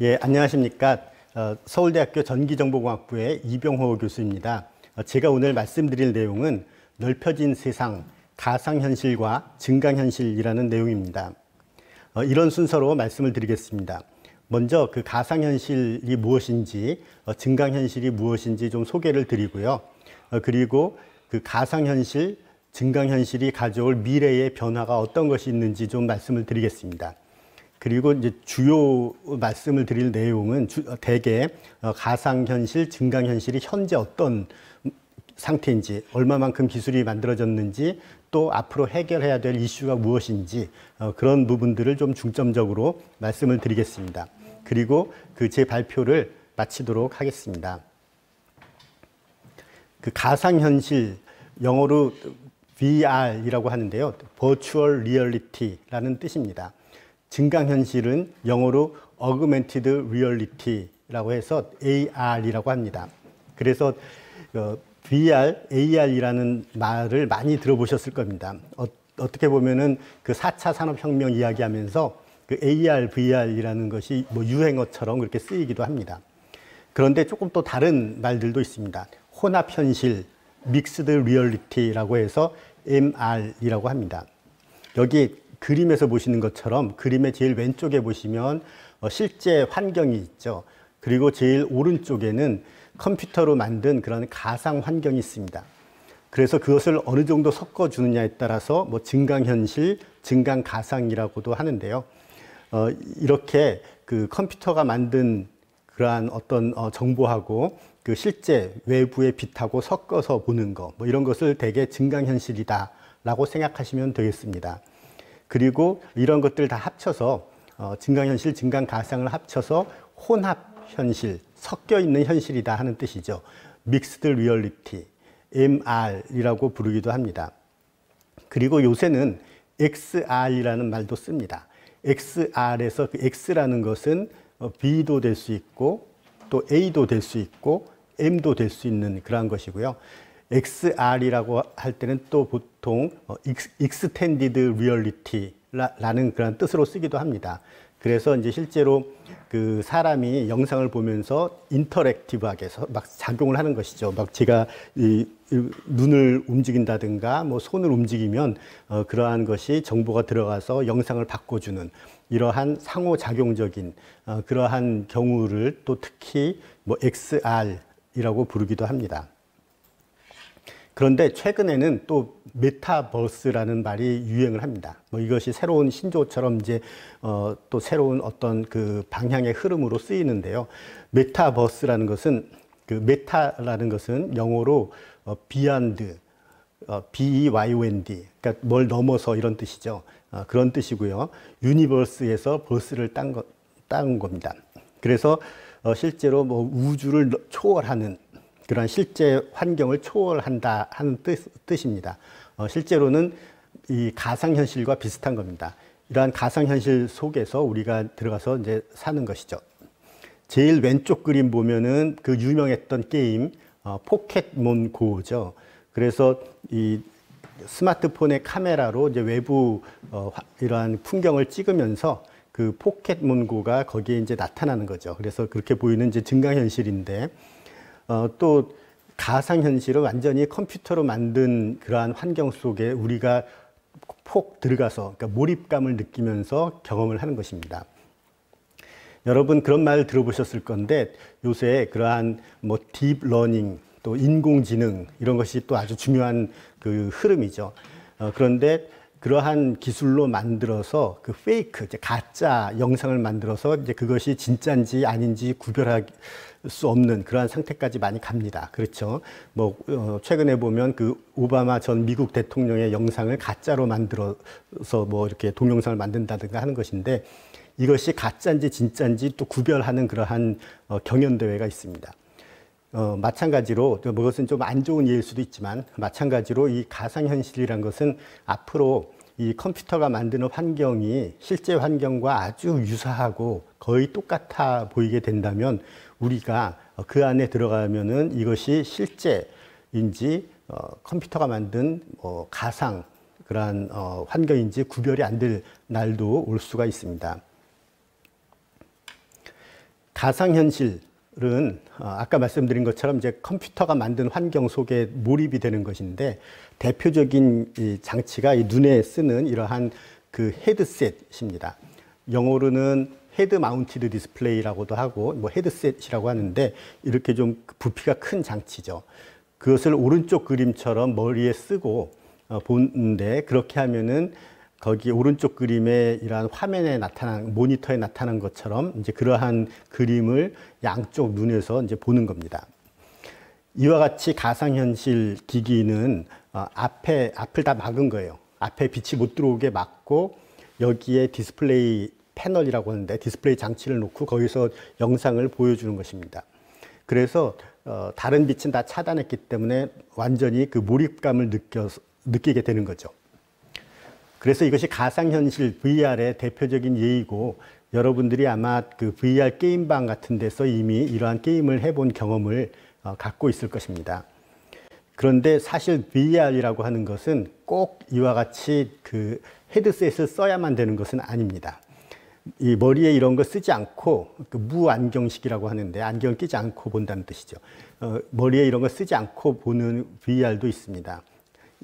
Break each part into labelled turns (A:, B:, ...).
A: 예, 안녕하십니까. 서울대학교 전기정보공학부의 이병호 교수입니다. 제가 오늘 말씀드릴 내용은 넓혀진 세상, 가상현실과 증강현실이라는 내용입니다. 이런 순서로 말씀을 드리겠습니다. 먼저 그 가상현실이 무엇인지, 증강현실이 무엇인지 좀 소개를 드리고요. 그리고 그 가상현실, 증강현실이 가져올 미래의 변화가 어떤 것이 있는지 좀 말씀을 드리겠습니다. 그리고 이제 주요 말씀을 드릴 내용은 대개 가상현실, 증강현실이 현재 어떤 상태인지, 얼마만큼 기술이 만들어졌는지, 또 앞으로 해결해야 될 이슈가 무엇인지 그런 부분들을 좀 중점적으로 말씀을 드리겠습니다. 그리고 그 제 발표를 마치도록 하겠습니다. 그 가상현실, 영어로 VR이라고 하는데요. Virtual Reality라는 뜻입니다. 증강현실은 영어로 Augmented Reality라고 해서 AR이라고 합니다. 그래서 VR, AR이라는 말을 많이 들어보셨을 겁니다. 어떻게 보면은 그 4차 산업혁명 이야기하면서 그 AR, VR이라는 것이 뭐 유행어처럼 그렇게 쓰이기도 합니다. 그런데 조금 또 다른 말들도 있습니다. 혼합현실, Mixed Reality라고 해서 MR이라고 합니다. 여기 그림에서 보시는 것처럼 그림의 제일 왼쪽에 보시면 실제 환경이 있죠. 그리고 제일 오른쪽에는 컴퓨터로 만든 그런 가상 환경이 있습니다. 그래서 그것을 어느 정도 섞어주느냐에 따라서 뭐 증강현실, 증강가상이라고도 하는데요. 이렇게 그 컴퓨터가 만든 그러한 어떤 정보하고 그 실제 외부의 빛하고 섞어서 보는 거, 뭐 이런 것을 대개 증강현실이다라고 생각하시면 되겠습니다. 그리고 이런 것들 다 합쳐서 증강현실, 증강가상을 합쳐서 혼합현실, 섞여 있는 현실이다 하는 뜻이죠. Mixed Reality, MR이라고 부르기도 합니다. 그리고 요새는 XR이라는 말도 씁니다. XR에서 그 X라는 것은 B도 될 수 있고 또 A도 될 수 있고 M도 될 수 있는 그러한 것이고요. XR이라고 할 때는 또 보통 Extended Reality라는 그런 뜻으로 쓰기도 합니다. 그래서 이제 실제로 그 사람이 영상을 보면서 인터랙티브하게 막 작용을 하는 것이죠. 막 제가 이 눈을 움직인다든가 뭐 손을 움직이면 그러한 것이 정보가 들어가서 영상을 바꿔주는 이러한 상호작용적인 그러한 경우를 또 특히 뭐 XR이라고 부르기도 합니다. 그런데 최근에는 또 메타버스라는 말이 유행을 합니다. 뭐 이것이 새로운 신조어처럼 이제 또 새로운 어떤 그 방향의 흐름으로 쓰이는데요. 메타버스라는 것은 그 메타라는 것은 영어로 beyond, B-E-Y-O-N-D, 그러니까 뭘 넘어서 이런 뜻이죠. 그런 뜻이고요. 유니버스에서 버스를 딴 겁니다. 그래서 실제로 뭐 우주를 초월하는 그런 실제 환경을 초월한다 하는 뜻입니다. 실제로는 이 가상현실과 비슷한 겁니다. 이러한 가상현실 속에서 우리가 들어가서 이제 사는 것이죠. 제일 왼쪽 그림 보면은 그 유명했던 게임 포켓몬 고죠. 그래서 이 스마트폰의 카메라로 이제 외부 이러한 풍경을 찍으면서 그 포켓몬 고가 거기에 이제 나타나는 거죠. 그래서 그렇게 보이는 이제 증강현실인데 또 가상현실은 완전히 컴퓨터로 만든 그러한 환경 속에 우리가 폭 들어가서 그러니까 몰입감을 느끼면서 경험을 하는 것입니다. 여러분 그런 말 들어보셨을 건데 요새 그러한 뭐 딥러닝 또 인공지능 이런 것이 또 아주 중요한 그 흐름이죠. 그런데 그러한 기술로 만들어서 그 페이크, 이제 가짜 영상을 만들어서 이제 그것이 진짜인지 아닌지 구별할 수 없는 그러한 상태까지 많이 갑니다. 그렇죠. 뭐 최근에 보면 그 오바마 전 미국 대통령의 영상을 가짜로 만들어서 뭐 이렇게 동영상을 만든다든가 하는 것인데 이것이 가짜인지 진짜인지 또 구별하는 그러한 경연대회가 있습니다. 마찬가지로 그것은 좀 안 좋은 예일 수도 있지만 마찬가지로 이 가상현실이란 것은 앞으로 이 컴퓨터가 만드는 환경이 실제 환경과 아주 유사하고 거의 똑같아 보이게 된다면 우리가 그 안에 들어가면은 이것이 실제인지 컴퓨터가 만든 가상 그러한 환경인지 구별이 안 될 날도 올 수가 있습니다. 가상현실은 아까 말씀드린 것처럼 이제 컴퓨터가 만든 환경 속에 몰입이 되는 것인데 대표적인 이 장치가 이 눈에 쓰는 이러한 그 헤드셋입니다. 영어로는 헤드 마운티드 디스플레이라고도 하고 뭐 헤드셋이라고 하는데 이렇게 좀 부피가 큰 장치죠. 그것을 오른쪽 그림처럼 머리에 쓰고 보는데 그렇게 하면은 거기 오른쪽 그림에 이러한 화면에 나타난 모니터에 나타난 것처럼 이제 그러한 그림을 양쪽 눈에서 이제 보는 겁니다. 이와 같이 가상현실 기기는 앞을 다 막은 거예요. 앞에 빛이 못 들어오게 막고 여기에 디스플레이 패널이라고 하는데 디스플레이 장치를 놓고 거기서 영상을 보여주는 것입니다. 그래서 다른 빛은 다 차단했기 때문에 완전히 그 몰입감을 느끼게 되는 거죠. 그래서 이것이 가상현실 VR의 대표적인 예이고 여러분들이 아마 그 VR 게임방 같은 데서 이미 이러한 게임을 해본 경험을 갖고 있을 것입니다. 그런데 사실 VR이라고 하는 것은 꼭 이와 같이 그 헤드셋을 써야만 되는 것은 아닙니다. 이 머리에 이런 거 쓰지 않고 그 무안경식이라고 하는데 안경을 끼지 않고 본다는 뜻이죠. 머리에 이런 거 쓰지 않고 보는 VR도 있습니다.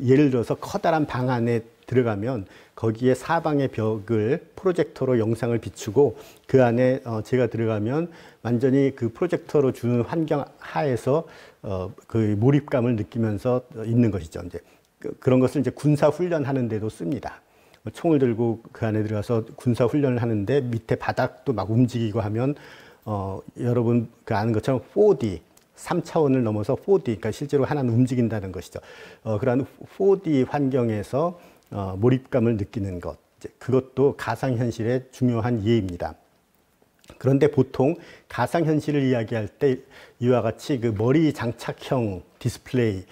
A: 예를 들어서 커다란 방 안에 들어가면 거기에 사방의 벽을 프로젝터로 영상을 비추고 그 안에 제가 들어가면 완전히 그 프로젝터로 주는 환경 하에서 그 몰입감을 느끼면서 있는 것이죠. 이제 그런 것을 이제 군사 훈련하는 데도 씁니다. 총을 들고 그 안에 들어가서 군사 훈련을 하는데 밑에 바닥도 막 움직이고 하면 여러분 그 아는 것처럼 4D 3차원을 넘어서 4D, 그러니까 실제로 하나는 움직인다는 것이죠. 그러한 4D 환경에서 몰입감을 느끼는 것, 그것도 가상현실의 중요한 예입니다. 그런데 보통 가상현실을 이야기할 때 이와 같이 그 머리 장착형 디스플레이,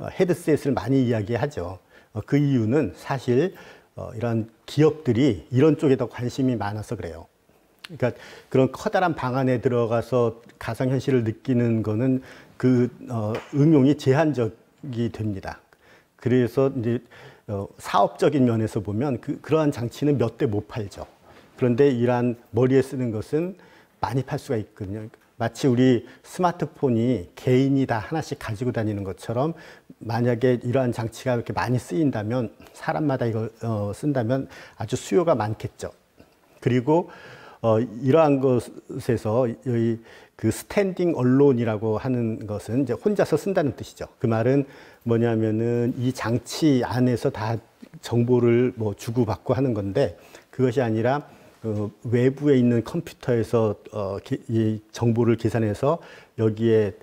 A: 헤드셋을 많이 이야기하죠. 그 이유는 사실 이런 기업들이 이런 쪽에 더 관심이 많아서 그래요. 그러니까 그런 커다란 방 안에 들어가서 가상현실을 느끼는 거는 그 응용이 제한적이 됩니다. 그래서 이제 사업적인 면에서 보면 그러한 장치는 몇 대 못 팔죠. 그런데 이러한 머리에 쓰는 것은 많이 팔 수가 있거든요. 마치 우리 스마트폰이 개인이 다 하나씩 가지고 다니는 것처럼 만약에 이러한 장치가 이렇게 많이 쓰인다면 사람마다 이걸 쓴다면 아주 수요가 많겠죠. 그리고 이러한 것에서 여기 그 스탠딩 얼론이라고 하는 것은 이제 혼자서 쓴다는 뜻이죠. 그 말은 뭐냐면은 이 장치 안에서 다 정보를 뭐 주고받고 하는 건데 그것이 아니라 외부에 있는 컴퓨터에서 이 정보를 계산해서 여기에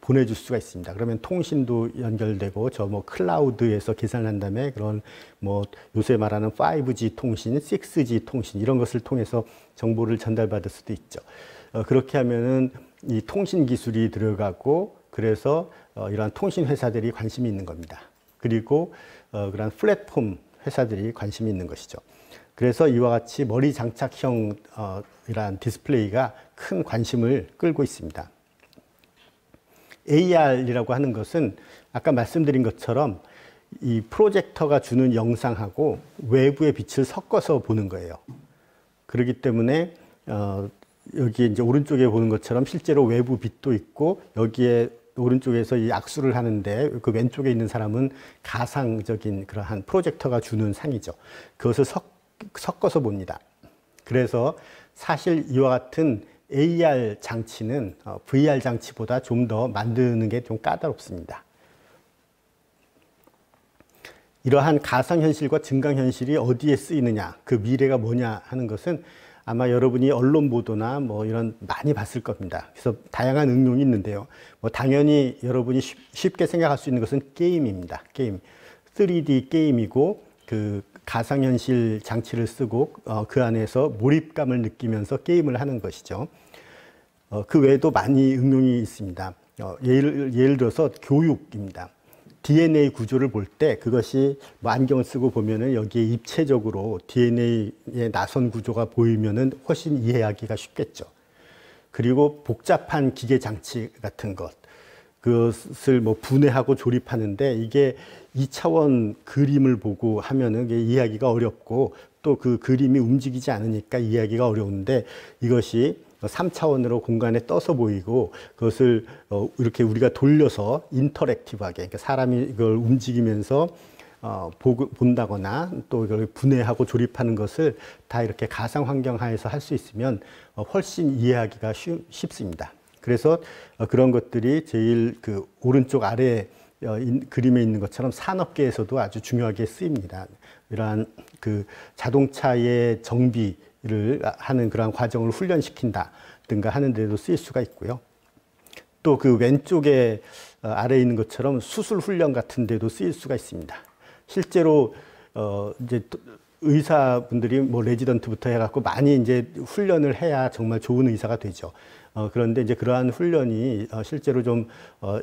A: 보내줄 수가 있습니다. 그러면 통신도 연결되고 저 뭐 클라우드에서 계산한 다음에 그런 뭐 요새 말하는 5G 통신, 6G 통신 이런 것을 통해서 정보를 전달받을 수도 있죠. 그렇게 하면은 이 통신 기술이 들어가고 그래서 이러한 통신 회사들이 관심이 있는 겁니다. 그리고 그런 플랫폼 회사들이 관심이 있는 것이죠. 그래서 이와 같이 머리 장착형 이러한 디스플레이가 큰 관심을 끌고 있습니다. AR이라고 하는 것은 아까 말씀드린 것처럼 이 프로젝터가 주는 영상하고 외부의 빛을 섞어서 보는 거예요. 그렇기 때문에 여기 이제 오른쪽에 보는 것처럼 실제로 외부 빛도 있고 여기에 오른쪽에서 이 악수를 하는데 그 왼쪽에 있는 사람은 가상적인 그러한 프로젝터가 주는 상이죠. 그것을 섞어서 봅니다. 그래서 사실 이와 같은 AR 장치는 VR 장치보다 좀 더 만드는 게 좀 까다롭습니다. 이러한 가상현실과 증강현실이 어디에 쓰이느냐, 그 미래가 뭐냐 하는 것은 아마 여러분이 언론 보도나 뭐 이런 많이 봤을 겁니다. 그래서 다양한 응용이 있는데요. 뭐 당연히 여러분이 쉽게 생각할 수 있는 것은 게임입니다. 게임. 3D 게임이고 그 가상현실 장치를 쓰고 그 안에서 몰입감을 느끼면서 게임을 하는 것이죠. 그 외에도 많이 응용이 있습니다. 예를 들어서 교육입니다. DNA 구조를 볼 때 그것이 뭐 안경을 쓰고 보면은 여기에 입체적으로 DNA의 나선 구조가 보이면은 훨씬 이해하기가 쉽겠죠. 그리고 복잡한 기계 장치 같은 것, 그것을 뭐 분해하고 조립하는데 이게 2차원 그림을 보고 하면은 이해하기가 어렵고 또 그 그림이 움직이지 않으니까 이해하기가 어려운데 이것이 3차원으로 공간에 떠서 보이고 그것을 이렇게 우리가 돌려서 인터랙티브하게 그러니까 사람이 이걸 움직이면서 본다거나 또 이걸 분해하고 조립하는 것을 다 이렇게 가상 환경 하에서 할 수 있으면 훨씬 이해하기가 쉽습니다. 그래서 그런 것들이 제일 그 오른쪽 아래 그림에 있는 것처럼 산업계에서도 아주 중요하게 쓰입니다. 이러한 그 자동차의 정비를 하는 그러한 과정을 훈련시킨다든가 하는 데도 쓰일 수가 있고요. 또 그 왼쪽에 아래에 있는 것처럼 수술 훈련 같은 데도 쓰일 수가 있습니다. 실제로 이제 의사분들이 뭐 레지던트부터 해갖고 많이 이제 훈련을 해야 정말 좋은 의사가 되죠. 그런데 이제 그러한 훈련이 실제로 좀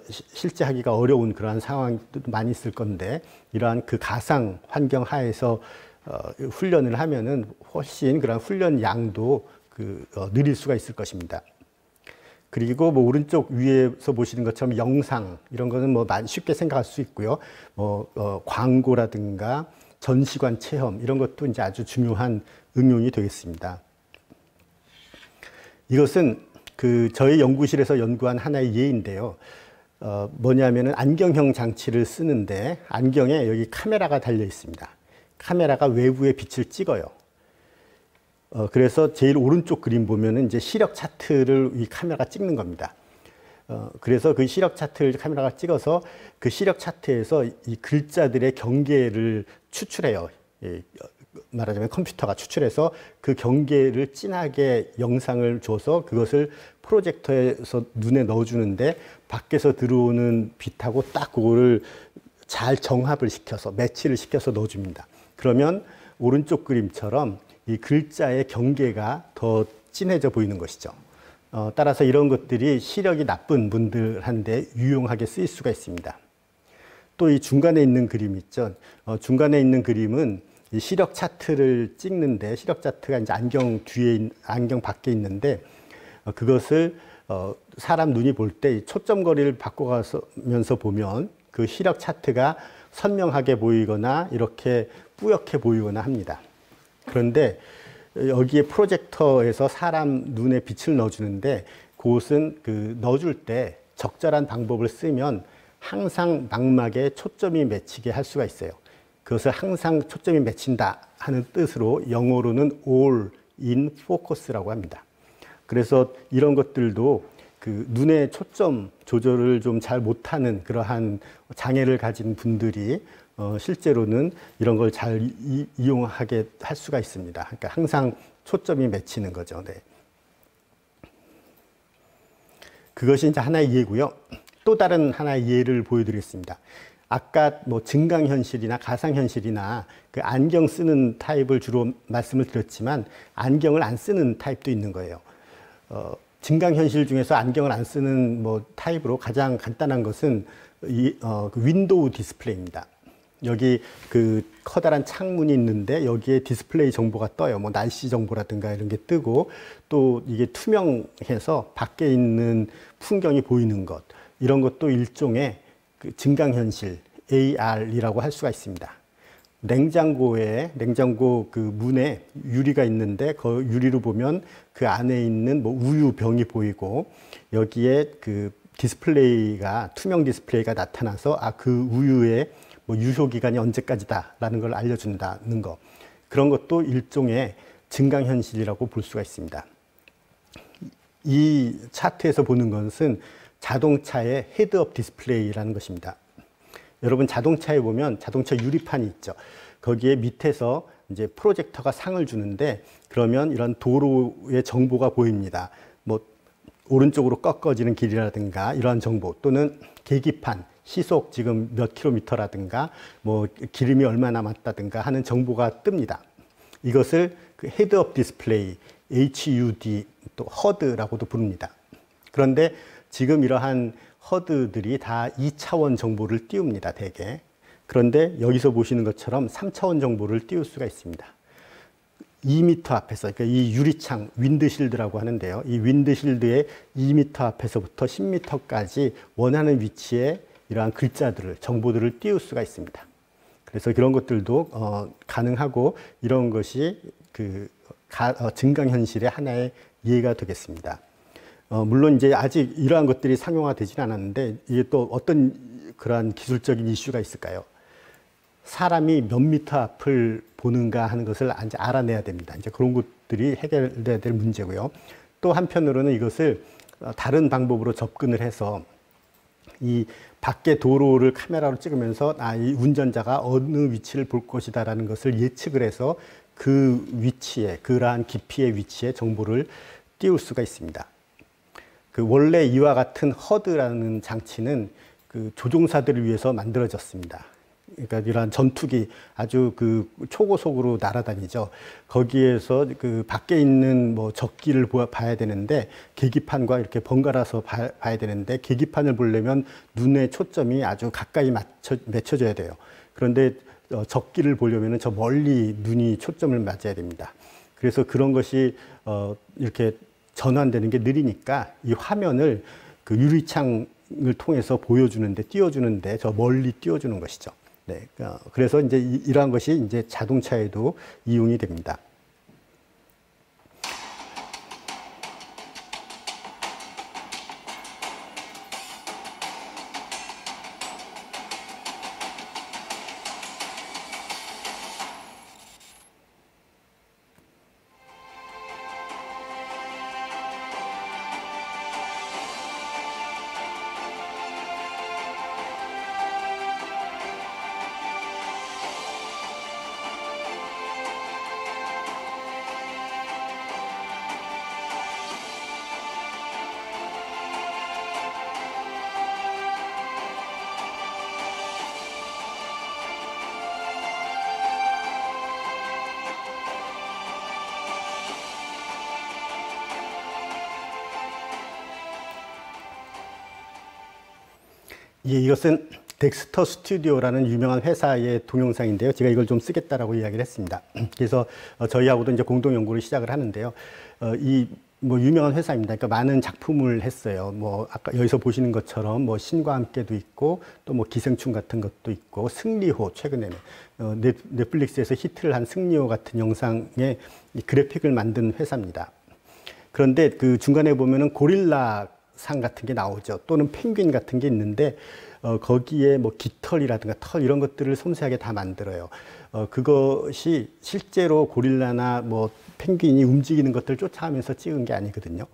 A: 실제 하기가 어려운 그러한 상황도 많이 있을 건데 이러한 그 가상 환경 하에서 훈련을 하면은 훨씬 그런 훈련 양도 늘릴 수가 있을 것입니다. 그리고 뭐 오른쪽 위에서 보시는 것처럼 영상 이런 거는 뭐 쉽게 생각할 수 있고요. 광고라든가 전시관 체험 이런 것도 이제 아주 중요한 응용이 되겠습니다. 이것은 저희 연구실에서 연구한 하나의 예인데요. 뭐냐면은 안경형 장치를 쓰는데 안경에 여기 카메라가 달려 있습니다. 카메라가 외부의 빛을 찍어요. 그래서 제일 오른쪽 그림 보면은 이제 시력 차트를 이 카메라가 찍는 겁니다. 그래서 그 시력 차트를 카메라가 찍어서 그 시력 차트에서 이 글자들의 경계를 추출해요. 말하자면 컴퓨터가 추출해서 그 경계를 진하게 영상을 줘서 그것을 프로젝터에서 눈에 넣어주는데 밖에서 들어오는 빛하고 딱 그거를 잘 정합을 시켜서 매치를 시켜서 넣어줍니다. 그러면 오른쪽 그림처럼 이 글자의 경계가 더 진해져 보이는 것이죠. 따라서 이런 것들이 시력이 나쁜 분들한테 유용하게 쓰일 수가 있습니다. 또 이 중간에 있는 그림 있죠. 중간에 있는 그림은 이 시력 차트를 찍는데 시력 차트가 이제 안경 밖에 있는데 그것을 사람 눈이 볼 때 초점 거리를 바꿔가면서 보면 그 시력 차트가 선명하게 보이거나 이렇게 뿌옇게 보이거나 합니다. 그런데 여기에 프로젝터에서 사람 눈에 빛을 넣어주는데 그것은 넣어줄 때 적절한 방법을 쓰면 항상 망막에 초점이 맺히게 할 수가 있어요. 그것을 항상 초점이 맺힌다 하는 뜻으로 영어로는 all in focus라고 합니다. 그래서 이런 것들도 눈의 초점 조절을 좀 잘 못하는 그러한 장애를 가진 분들이 실제로는 이런 걸 잘 이용하게 할 수가 있습니다. 그러니까 항상 초점이 맺히는 거죠. 네. 그것이 이제 하나의 예고요. 또 다른 하나의 예를 보여드리겠습니다. 아까 뭐 증강현실이나 가상현실이나 그 안경 쓰는 타입을 주로 말씀을 드렸지만 안경을 안 쓰는 타입도 있는 거예요. 증강현실 중에서 안경을 안 쓰는 뭐 타입으로 가장 간단한 것은 그 윈도우 디스플레이입니다. 여기 커다란 창문이 있는데 여기에 디스플레이 정보가 떠요. 뭐 날씨 정보라든가 이런 게 뜨고 또 이게 투명해서 밖에 있는 풍경이 보이는 것 이런 것도 일종의 증강현실 AR이라고 할 수가 있습니다. 냉장고 문에 유리가 있는데 그 유리로 보면 그 안에 있는 뭐 우유병이 보이고 여기에 디스플레이가 투명 디스플레이가 나타나서 그 우유의 뭐 유효 기간이 언제까지다라는 걸 알려준다는 거 그런 것도 일종의 증강현실이라고 볼 수가 있습니다. 이 차트에서 보는 것은 자동차의 헤드업 디스플레이라는 것입니다. 여러분 자동차에 보면 자동차 유리판이 있죠. 거기에 밑에서 이제 프로젝터가 상을 주는데 그러면 이런 도로의 정보가 보입니다. 뭐 오른쪽으로 꺾어지는 길이라든가 이러한 정보 또는 계기판 시속 지금 몇 킬로미터라든가 뭐 기름이 얼마 남았다든가 하는 정보가 뜹니다. 이것을 헤드업 디스플레이 HUD 또 HUD라고도 부릅니다. 그런데 지금 이러한 HUD들이 다 2차원 정보를 띄웁니다, 대개. 그런데 여기서 보시는 것처럼 3차원 정보를 띄울 수가 있습니다. 2m 앞에서, 그러니까 이 유리창, 윈드실드라고 하는데요. 이 윈드실드의 2m 앞에서부터 10m까지 원하는 위치에 이러한 글자들을, 정보들을 띄울 수가 있습니다. 그래서 그런 것들도 가능하고 이런 것이 증강현실의 하나의 이해가 되겠습니다. 물론 이제 아직 이러한 것들이 상용화되지는 않았는데 이게 또 어떤 그러한 기술적인 이슈가 있을까요? 사람이 몇 미터 앞을 보는가 하는 것을 이제 알아내야 됩니다. 이제 그런 것들이 해결돼야 될 문제고요. 또 한편으로는 이것을 다른 방법으로 접근을 해서 이 밖에 도로를 카메라로 찍으면서 이 운전자가 어느 위치를 볼 것이다라는 것을 예측을 해서 그 위치에, 그러한 깊이의 위치에 정보를 띄울 수가 있습니다. 그 원래 이와 같은 허드라는 장치는 그 조종사들을 위해서 만들어졌습니다. 그러니까 이러한 전투기 아주 그 초고속으로 날아다니죠. 거기에서 그 밖에 있는 뭐 적기를 봐야 되는데 계기판과 이렇게 번갈아서 봐야 되는데 계기판을 보려면 눈의 초점이 아주 가까이 맺혀져야 돼요. 그런데 적기를 보려면 저 멀리 눈이 초점을 맞아야 됩니다. 그래서 그런 것이 이렇게 전환되는 게 느리니까 이 화면을 그 유리창을 통해서 보여주는데 띄워주는데 저 멀리 띄워주는 것이죠. 네, 그래서 이제 이러한 것이 이제 자동차에도 이용이 됩니다. 예, 이것은 덱스터 스튜디오라는 유명한 회사의 동영상인데요. 제가 이걸 좀 쓰겠다라고 이야기를 했습니다. 그래서 저희하고도 이제 공동 연구를 시작을 하는데요. 이 뭐 유명한 회사입니다. 그러니까 많은 작품을 했어요. 뭐 아까 여기서 보시는 것처럼 뭐 신과 함께도 있고 또 뭐 기생충 같은 것도 있고 승리호 최근에 넷플릭스에서 히트를 한 승리호 같은 영상의 그래픽을 만든 회사입니다. 그런데 그 중간에 보면은 고릴라 상 같은 게 나오죠. 또는 펭귄 같은 게 있는데 거기에 뭐 깃털이라든가 털 이런 것들을 섬세하게 다 만들어요. 그것이 실제로 고릴라나 뭐 펭귄이 움직이는 것들을 쫓아가면서 찍은 게 아니거든요.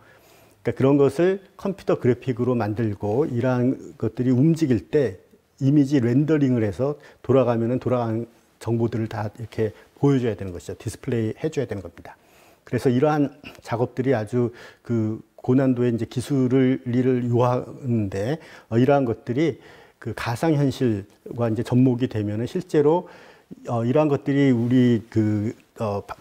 A: 그러니까 그런 것을 컴퓨터 그래픽으로 만들고 이러한 것들이 움직일 때 이미지 렌더링을 해서 돌아가면은 돌아간 정보들을 다 이렇게 보여줘야 되는 것이죠. 디스플레이 해줘야 되는 겁니다. 그래서 이러한 작업들이 아주 그 고난도의 이제 기술을 요하는데 이러한 것들이 그 가상현실과 이제 접목이 되면은 실제로 이러한 것들이 우리 그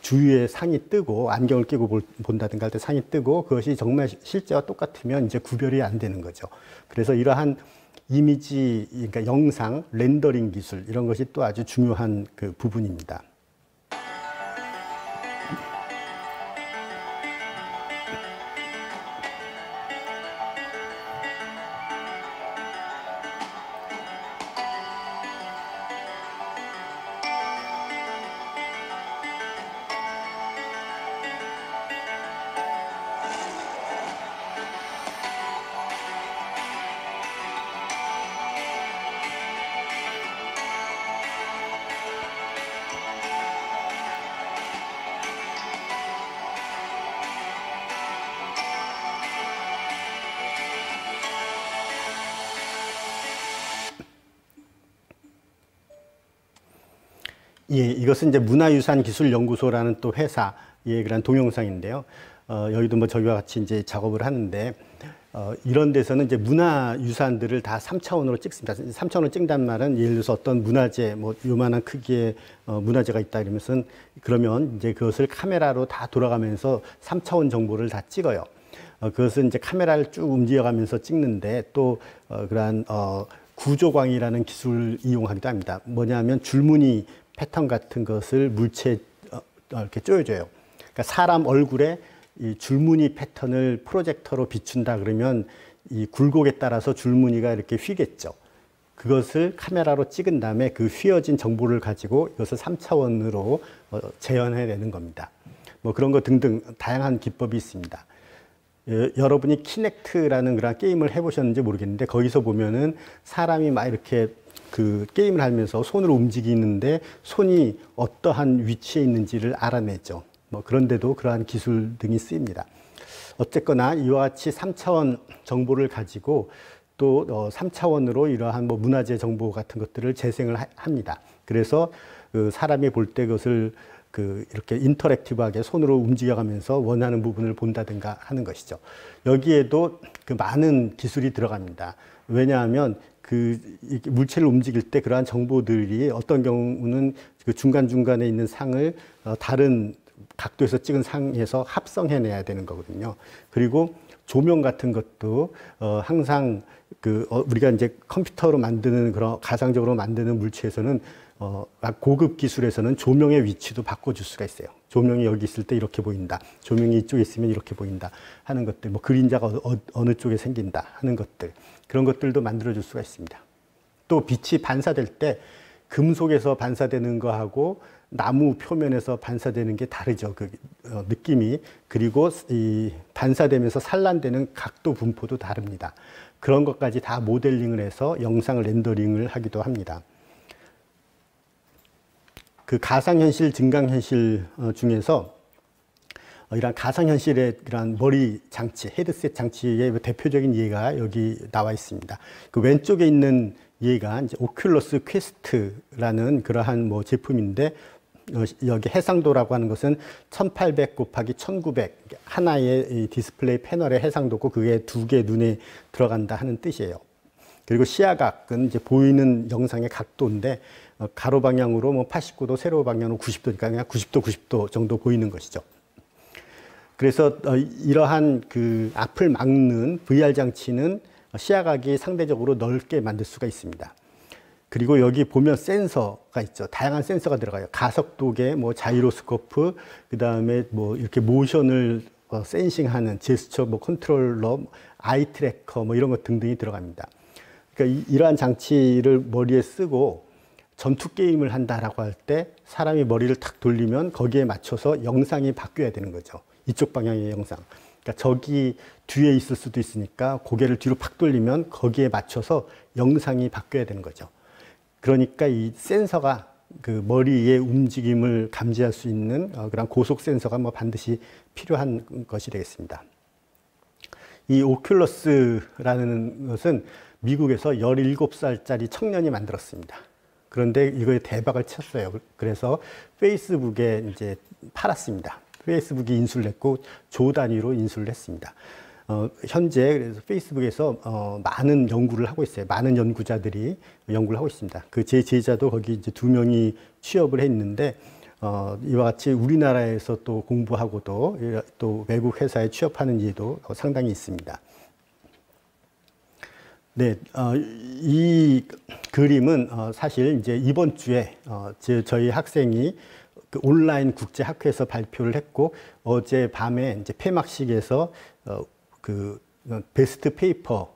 A: 주위에 상이 뜨고 안경을 끼고 본다든가 할 때 상이 뜨고 그것이 정말 실제와 똑같으면 이제 구별이 안 되는 거죠. 그래서 이러한 이미지, 그러니까 영상 렌더링 기술 이런 것이 또 아주 중요한 그 부분입니다. 예, 이것은 이제 문화유산기술연구소라는 또 회사의 그런 동영상인데요. 여기도 뭐 저희와 같이 이제 작업을 하는데, 이런 데서는 이제 문화유산들을 다 3차원으로 찍습니다. 3차원으로 찍는다는 말은 예를 들어서 어떤 문화재, 뭐 요만한 크기의 문화재가 있다 이러면서 그러면 이제 그것을 카메라로 다 돌아가면서 3차원 정보를 다 찍어요. 그것은 이제 카메라를 쭉 움직여가면서 찍는데 또 그러한 구조광이라는 기술을 이용하기도 합니다. 뭐냐면 줄무늬 패턴 같은 것을 물체에 이렇게 쪼여줘요. 그러니까 사람 얼굴에 이 줄무늬 패턴을 프로젝터로 비춘다 그러면 이 굴곡에 따라서 줄무늬가 이렇게 휘겠죠. 그것을 카메라로 찍은 다음에 그 휘어진 정보를 가지고 이것을 3차원으로 재현해내는 겁니다. 뭐 그런 거 등등 다양한 기법이 있습니다. 여러분이 키넥트라는 그런 게임을 해보셨는지 모르겠는데 거기서 보면은 사람이 막 이렇게 그 게임을 하면서 손으로 움직이는데 손이 어떠한 위치에 있는지를 알아내죠. 뭐 그런데도 그러한 기술 등이 쓰입니다. 어쨌거나 이와 같이 3차원 정보를 가지고 또 3차원으로 이러한 뭐 문화재 정보 같은 것들을 재생을 합니다. 그래서 그 사람이 볼 때 그것을 그 이렇게 인터랙티브하게 손으로 움직여가면서 원하는 부분을 본다든가 하는 것이죠. 여기에도 그 많은 기술이 들어갑니다. 왜냐하면 그 물체를 움직일 때 그러한 정보들이 어떤 경우는 그 중간중간에 있는 상을 다른 각도에서 찍은 상에서 합성해내야 되는 거거든요. 그리고 조명 같은 것도 항상 우리가 이제 컴퓨터로 만드는 그런 가상적으로 만드는 물체에서는 고급 기술에서는 조명의 위치도 바꿔줄 수가 있어요. 조명이 여기 있을 때 이렇게 보인다. 조명이 이쪽에 있으면 이렇게 보인다. 하는 것들, 뭐 그림자가 어느 쪽에 생긴다. 하는 것들. 그런 것들도 만들어줄 수가 있습니다. 또 빛이 반사될 때 금속에서 반사되는 거하고 나무 표면에서 반사되는 게 다르죠. 그 느낌이. 그리고 이 반사되면서 산란되는 각도 분포도 다릅니다. 그런 것까지 다 모델링을 해서 영상을 렌더링을 하기도 합니다. 그 가상현실, 증강현실 중에서 이런 가상현실의 이런 머리 장치, 헤드셋 장치의 대표적인 예가 여기 나와 있습니다. 그 왼쪽에 있는 예가 이제 오큘러스 퀘스트라는 그러한 뭐 제품인데 여기 해상도라고 하는 것은 1800 곱하기 1900 하나의 이 디스플레이 패널의 해상도고 그게 두 개 눈에 들어간다 하는 뜻이에요. 그리고 시야각은 이제 보이는 영상의 각도인데 가로 방향으로 뭐 89도, 세로 방향으로 90도니까 그냥 90도, 90도 정도 보이는 것이죠. 그래서 이러한 그 앞을 막는 VR 장치는 시야각이 상대적으로 넓게 만들 수가 있습니다. 그리고 여기 보면 센서가 있죠. 다양한 센서가 들어가요. 가속도계, 뭐 자이로스코프, 그 다음에 뭐 이렇게 모션을 센싱하는 제스처, 뭐 컨트롤러, 아이 트래커, 뭐 이런 것 등등이 들어갑니다. 그러니까 이러한 장치를 머리에 쓰고 전투 게임을 한다라고 할 때 사람이 머리를 탁 돌리면 거기에 맞춰서 영상이 바뀌어야 되는 거죠. 이쪽 방향의 영상. 그러니까 저기 뒤에 있을 수도 있으니까 고개를 뒤로 팍 돌리면 거기에 맞춰서 영상이 바뀌어야 되는 거죠. 그러니까 이 센서가 그 머리의 움직임을 감지할 수 있는 그런 고속 센서가 뭐 반드시 필요한 것이 되겠습니다. 이 오큘러스라는 것은 미국에서 17살짜리 청년이 만들었습니다. 그런데 이거에 대박을 쳤어요. 그래서 페이스북에 이제 팔았습니다. 페이스북이 인수를 했고 조 단위로 인수를 했습니다. 현재 그래서 페이스북에서 많은 연구를 하고 있어요. 많은 연구자들이 연구를 하고 있습니다. 그 제 제자도 거기 이제 2명이 취업을 했는데 이와 같이 우리나라에서 또 공부하고도 또 외국 회사에 취업하는 예도 상당히 있습니다. 네, 이 그림은 사실 이제 이번 주에 저희 학생이 그 온라인 국제 학회에서 발표를 했고 어제 밤에 이제 폐막식에서 그 베스트 페이퍼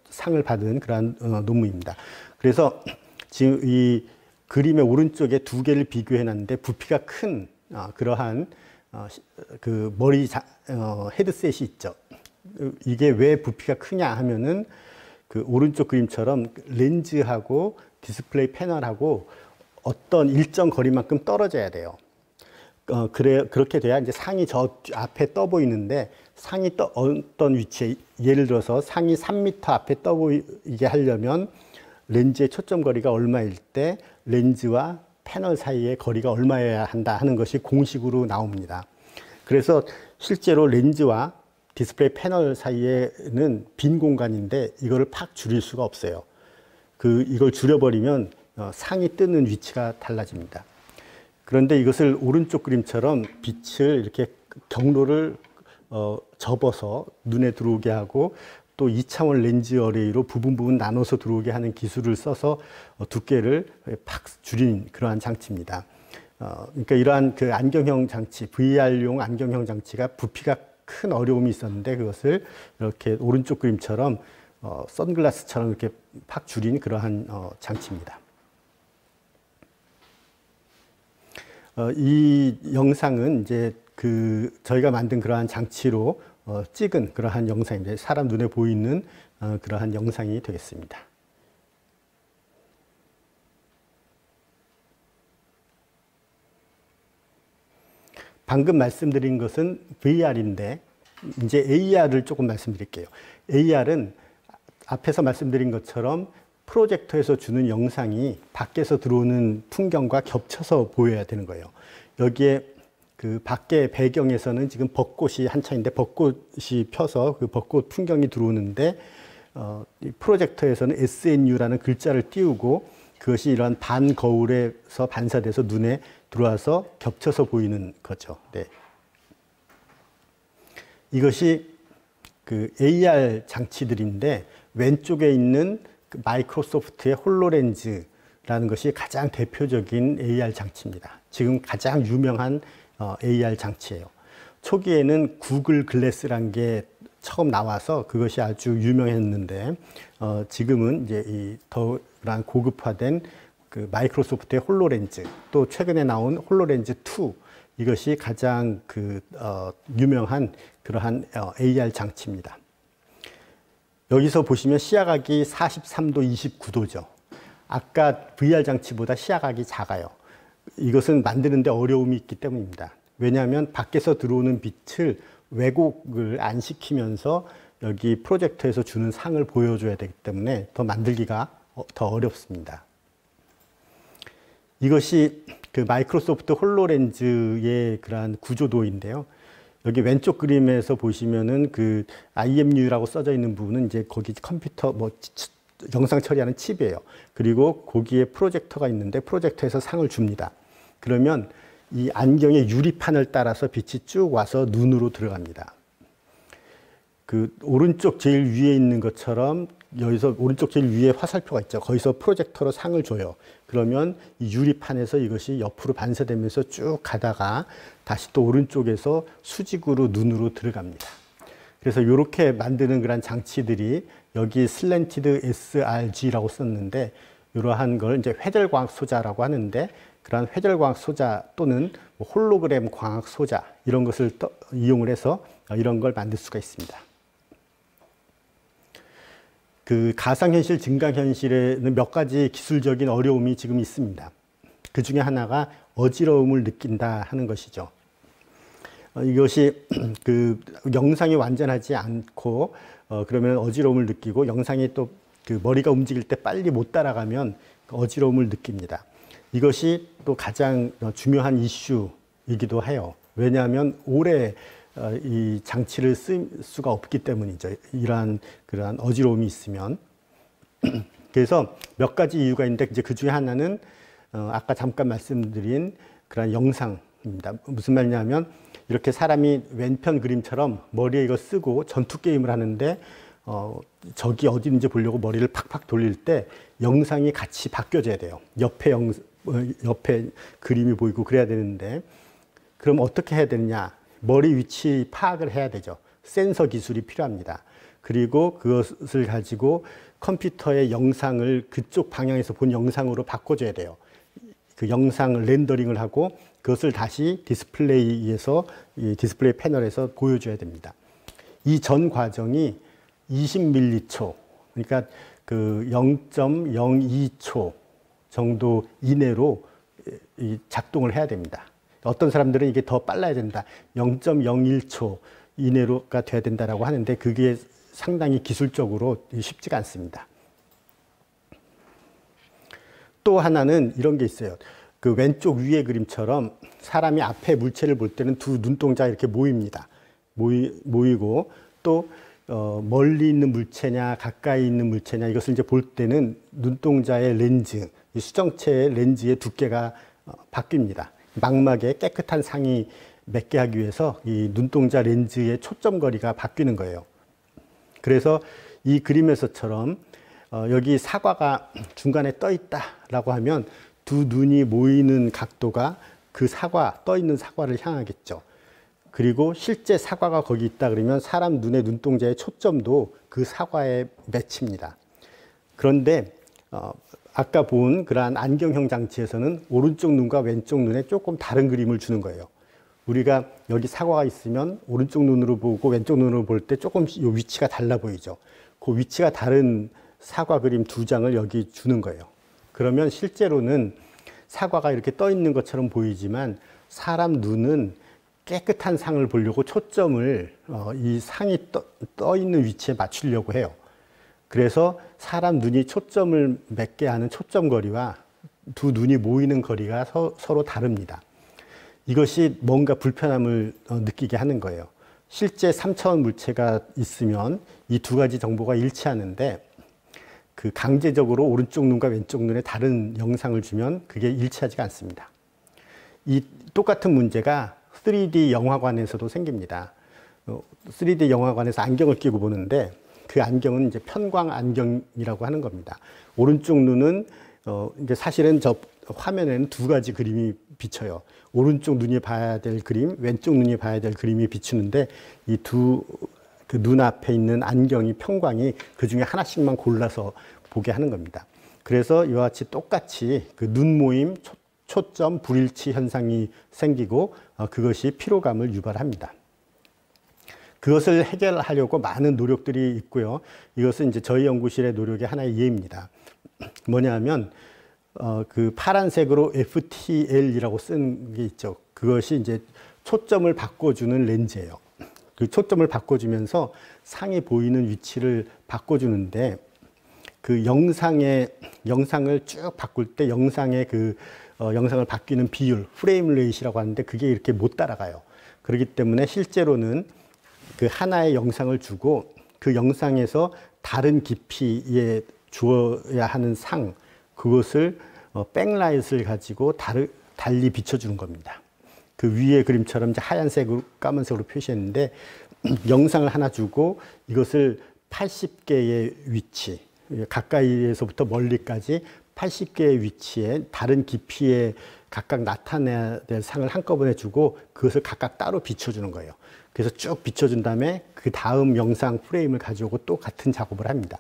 A: 상을 받은 그러한 논문입니다. 그래서 지금 이 그림의 오른쪽에 두 개를 비교해 놨는데 부피가 큰 그러한 그 머리 헤드셋이 있죠. 이게 왜 부피가 크냐 하면은 그 오른쪽 그림처럼 렌즈하고 디스플레이 패널하고 어떤 일정 거리만큼 떨어져야 돼요. 그렇게 돼야 이제 상이 저 앞에 떠 보이는데 상이 어떤 위치에, 예를 들어서 상이 3m 앞에 떠 보이게 하려면 렌즈의 초점 거리가 얼마일 때 렌즈와 패널 사이의 거리가 얼마여야 한다 하는 것이 공식으로 나옵니다. 그래서 실제로 렌즈와 디스플레이 패널 사이에는 빈 공간인데 이거를 팍 줄일 수가 없어요. 이걸 줄여버리면 상이 뜨는 위치가 달라집니다. 그런데 이것을 오른쪽 그림처럼 빛을 이렇게 경로를 접어서 눈에 들어오게 하고 또 2차원 렌즈 어레이로 부분 나눠서 들어오게 하는 기술을 써서 두께를 팍 줄인 그러한 장치입니다. 그러니까 이러한 그 안경형 장치, VR용 안경형 장치가 부피가 큰 어려움이 있었는데 그것을 이렇게 오른쪽 그림처럼 선글라스처럼 이렇게 팍 줄인 그러한 장치입니다. 이 영상은 이제 저희가 만든 그러한 장치로 찍은 그러한 영상인데 사람 눈에 보이는 그러한 영상이 되겠습니다. 방금 말씀드린 것은 VR인데 이제 AR을 조금 말씀드릴게요. AR은 앞에서 말씀드린 것처럼 프로젝터에서 주는 영상이 밖에서 들어오는 풍경과 겹쳐서 보여야 되는 거예요. 여기에 그 밖에 배경에서는 지금 벚꽃이 한창인데 벚꽃이 펴서 그 벚꽃 풍경이 들어오는데 이 프로젝터에서는 SNU라는 글자를 띄우고 그것이 이러한 반거울에서 반사돼서 눈에 들어와서 겹쳐서 보이는 거죠. 네. 이것이 그 AR 장치들인데 왼쪽에 있는 그 마이크로소프트의 홀로렌즈라는 것이 가장 대표적인 AR 장치입니다. 지금 가장 유명한 AR 장치예요. 초기에는 구글 글래스란 게 처음 나와서 그것이 아주 유명했는데 지금은 이제 이 더 고급화된 그 마이크로소프트의 홀로렌즈 또 최근에 나온 홀로렌즈 2 이것이 가장 그 유명한 그러한 AR 장치입니다. 여기서 보시면 시야각이 43도, 29도죠. 아까 VR 장치보다 시야각이 작아요. 이것은 만드는데 어려움이 있기 때문입니다. 왜냐하면 밖에서 들어오는 빛을 왜곡을 안 시키면서 여기 프로젝터에서 주는 상을 보여줘야 되기 때문에 더 만들기가 더 어렵습니다. 이것이 그 마이크로소프트 홀로렌즈의 그러한 구조도인데요. 여기 왼쪽 그림에서 보시면은 그 IMU라고 써져 있는 부분은 이제 거기 컴퓨터 영상 처리하는 칩이에요. 그리고 거기에 프로젝터가 있는데 프로젝터에서 상을 줍니다. 그러면 이 안경의 유리판을 따라서 빛이 쭉 와서 눈으로 들어갑니다. 그 오른쪽 제일 위에 있는 것처럼 여기서 오른쪽 제일 위에 화살표가 있죠. 거기서 프로젝터로 상을 줘요. 그러면 이 유리판에서 이것이 옆으로 반사되면서 쭉 가다가 다시 또 오른쪽에서 수직으로 눈으로 들어갑니다. 그래서 이렇게 만드는 그런 장치들이 여기 슬랜티드 sRG라고 썼는데 이러한 걸 이제 회절광학 소자라고 하는데 그러한 회절광학 소자 또는 홀로그램 광학 소자 이런 것을 이용을 해서 이런 걸 만들 수가 있습니다. 그 가상현실, 증강현실에는 몇 가지 기술적인 어려움이 지금 있습니다. 그 중에 하나가 어지러움을 느낀다 하는 것이죠. 이것이 그 영상이 완전하지 않고 그러면 어지러움을 느끼고 영상이 또 그 머리가 움직일 때 빨리 못 따라가면 어지러움을 느낍니다. 이것이 또 가장 중요한 이슈이기도 해요. 왜냐하면 오래 이 장치를 쓸 수가 없기 때문이죠. 이러한 그러한 어지러움이 있으면. 그래서 몇 가지 이유가 있는데 이제 그 중에 하나는 아까 잠깐 말씀드린 그런 영상입니다. 무슨 말이냐면 이렇게 사람이 왼편 그림처럼 머리에 이거 쓰고 전투 게임을 하는데 적이 어디 있는지 보려고 머리를 팍팍 돌릴 때 영상이 같이 바뀌어져야 돼요. 옆에 그림이 보이고 그래야 되는데 그럼 어떻게 해야 되느냐? 머리 위치 파악을 해야 되죠. 센서 기술이 필요합니다. 그리고 그것을 가지고 컴퓨터의 영상을 그쪽 방향에서 본 영상으로 바꿔줘야 돼요. 그 영상을 렌더링을 하고 그것을 다시 디스플레이에서 이 디스플레이 패널에서 보여줘야 됩니다. 이 전 과정이 20밀리초, 그러니까 그 0.02초 정도 이내로 작동을 해야 됩니다. 어떤 사람들은 이게 더 빨라야 된다. 0.01초 이내로가 돼야 된다라고 하는데 그게 상당히 기술적으로 쉽지가 않습니다. 또 하나는 이런 게 있어요. 그 왼쪽 위의 그림처럼 사람이 앞에 물체를 볼 때는 두 눈동자가 이렇게 모입니다. 모이고 또 멀리 있는 물체냐 가까이 있는 물체냐 이것을 이제 볼 때는 눈동자의 렌즈, 이 수정체의 렌즈의 두께가 바뀝니다. 망막에 깨끗한 상이 맺게 하기 위해서 이 눈동자 렌즈의 초점 거리가 바뀌는 거예요. 그래서 이 그림에서처럼 여기 사과가 중간에 떠 있다라고 하면 두 눈이 모이는 각도가 그 사과, 떠 있는 사과를 향하겠죠. 그리고 실제 사과가 거기 있다 그러면 사람 눈의 눈동자의 초점도 그 사과에 맺힙니다. 그런데 아까 본 그러한 안경형 장치에서는 오른쪽 눈과 왼쪽 눈에 조금 다른 그림을 주는 거예요. 우리가 여기 사과가 있으면 오른쪽 눈으로 보고 왼쪽 눈으로 볼 때 조금 이 위치가 달라 보이죠. 그 위치가 다른 사과 그림 두 장을 여기 주는 거예요. 그러면 실제로는 사과가 이렇게 떠 있는 것처럼 보이지만 사람 눈은 깨끗한 상을 보려고 초점을 이 상이 떠 있는 위치에 맞추려고 해요. 그래서 사람 눈이 초점을 맺게 하는 초점 거리와 두 눈이 모이는 거리가 서로 다릅니다. 이것이 뭔가 불편함을 느끼게 하는 거예요. 실제 3차원 물체가 있으면 이 두 가지 정보가 일치하는데 그 강제적으로 오른쪽 눈과 왼쪽 눈에 다른 영상을 주면 그게 일치하지가 않습니다. 이 똑같은 문제가 3D 영화관에서도 생깁니다. 3D 영화관에서 안경을 끼고 보는데 그 안경은 이제 편광 안경이라고 하는 겁니다. 오른쪽 눈은 이제 사실은 저 화면에는 두 가지 그림이 비쳐요. 오른쪽 눈이 봐야 될 그림, 왼쪽 눈이 봐야 될 그림이 비추는데 이 두 그 눈앞에 있는 안경이 편광이 그 중에 하나씩만 골라서 보게 하는 겁니다. 그래서 이와 같이 똑같이 그 눈 모임, 초점 불일치 현상이 생기고 그것이 피로감을 유발합니다. 그것을 해결하려고 많은 노력들이 있고요. 이것은 이제 저희 연구실의 노력의 하나의 예입니다. 뭐냐면 그 파란색으로 FTL이라고 쓴 게 있죠. 그것이 이제 초점을 바꿔주는 렌즈예요. 그 초점을 바꿔주면서 상이 보이는 위치를 바꿔주는데 그 영상을 쭉 바꿀 때 영상의 영상을 바뀌는 비율, 프레임 레이시라고 하는데 그게 이렇게 못 따라가요. 그렇기 때문에 실제로는 그 하나의 영상을 주고 그 영상에서 다른 깊이에 주어야 하는 상, 그것을 백라이트를 가지고 달리 비춰주는 겁니다. 그 위에 그림처럼 이제 하얀색으로 까만색으로 표시했는데 영상을 하나 주고 이것을 80개의 위치, 가까이에서부터 멀리까지 80개의 위치에 다른 깊이에 각각 나타내야 될 상을 한꺼번에 주고 그것을 각각 따로 비춰주는 거예요. 그래서 쭉 비춰준 다음에 그 다음 영상 프레임을 가져오고 또 같은 작업을 합니다.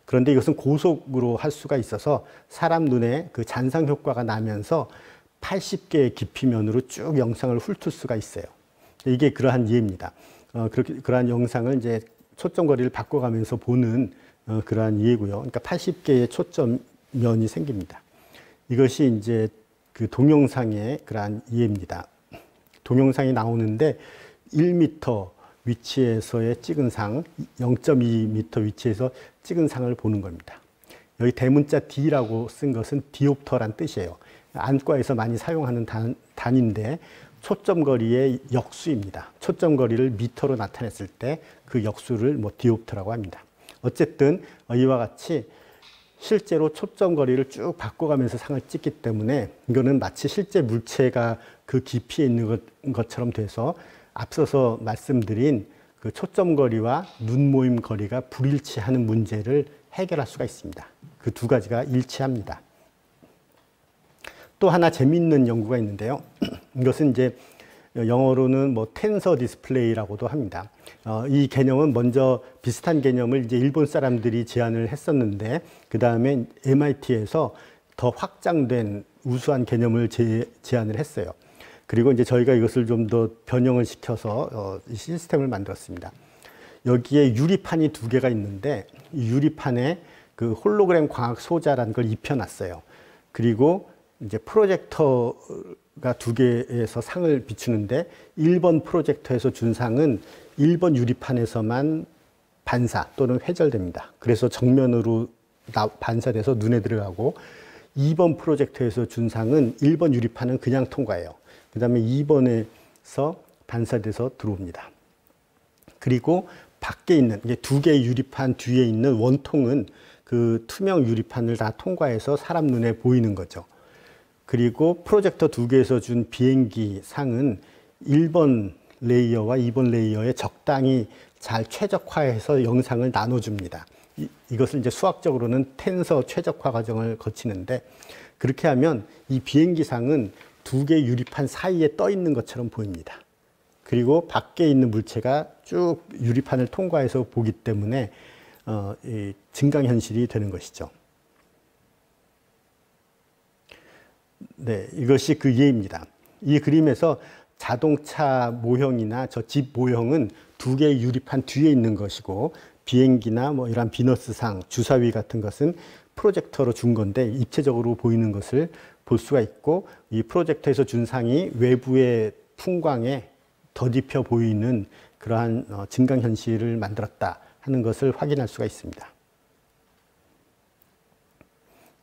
A: 그런데 이것은 고속으로 할 수가 있어서 사람 눈에 그 잔상 효과가 나면서 80개의 깊이면으로 쭉 영상을 훑을 수가 있어요. 이게 그러한 이해입니다. 그러한 영상을 이제 초점 거리를 바꿔가면서 보는 그러한 이해고요. 그러니까 80개의 초점면이 생깁니다. 이것이 이제 그 동영상의 그러한 이해입니다. 동영상이 나오는데 1m 위치에서의 찍은 상, 0.2m 위치에서 찍은 상을 보는 겁니다. 여기 대문자 D라고 쓴 것은 디옵터란 뜻이에요. 안과에서 많이 사용하는 단위인데 초점 거리의 역수입니다. 초점 거리를 미터로 나타냈을 때 그 역수를 디옵터라고 합니다. 어쨌든 이와 같이 실제로 초점 거리를 쭉 바꿔가면서 상을 찍기 때문에 이거는 마치 실제 물체가 그 깊이에 있는 것처럼 돼서 앞서서 말씀드린 그 초점 거리와 눈 모임 거리가 불일치하는 문제를 해결할 수가 있습니다. 그 두 가지가 일치합니다. 또 하나 재미있는 연구가 있는데요. 이것은 이제 영어로는 텐서 디스플레이라고도 합니다. 이 개념은 먼저 비슷한 개념을 이제 일본 사람들이 제안을 했었는데 그 다음에 MIT에서 더 확장된 우수한 개념을 제안을 했어요. 그리고 이제 저희가 이것을 좀 더 변형을 시켜서 시스템을 만들었습니다. 여기에 유리판이 두 개가 있는데 이 유리판에 그 홀로그램 광학 소자라는 걸 입혀놨어요. 그리고 이제 프로젝터가 두 개에서 상을 비추는데 1번 프로젝터에서 준 상은 1번 유리판에서만 반사 또는 회절됩니다. 그래서 정면으로 반사돼서 눈에 들어가고 2번 프로젝터에서 준 상은 1번 유리판은 그냥 통과해요. 그 다음에 2번에서 반사돼서 들어옵니다. 그리고 밖에 있는 두 개의 유리판 뒤에 있는 원통은 그 투명 유리판을 다 통과해서 사람 눈에 보이는 거죠. 그리고 프로젝터 두 개에서 준 비행기 상은 1번 레이어와 2번 레이어에 적당히 잘 최적화해서 영상을 나눠줍니다. 이것을 이제 수학적으로는 텐서 최적화 과정을 거치는데 그렇게 하면 이 비행기 상은 두 개의 유리판 사이에 떠 있는 것처럼 보입니다. 그리고 밖에 있는 물체가 쭉 유리판을 통과해서 보기 때문에 이 증강현실이 되는 것이죠. 네, 이것이 그 예입니다. 이 그림에서 자동차 모형이나 저 집 모형은 두 개의 유리판 뒤에 있는 것이고, 비행기나 뭐 이런 비너스상, 주사위 같은 것은 프로젝터로 준 건데 입체적으로 보이는 것을 볼 수가 있고, 이 프로젝터에서 준 상이 외부의 풍광에 덧입혀 보이는 그러한 증강현실을 만들었다 하는 것을 확인할 수가 있습니다.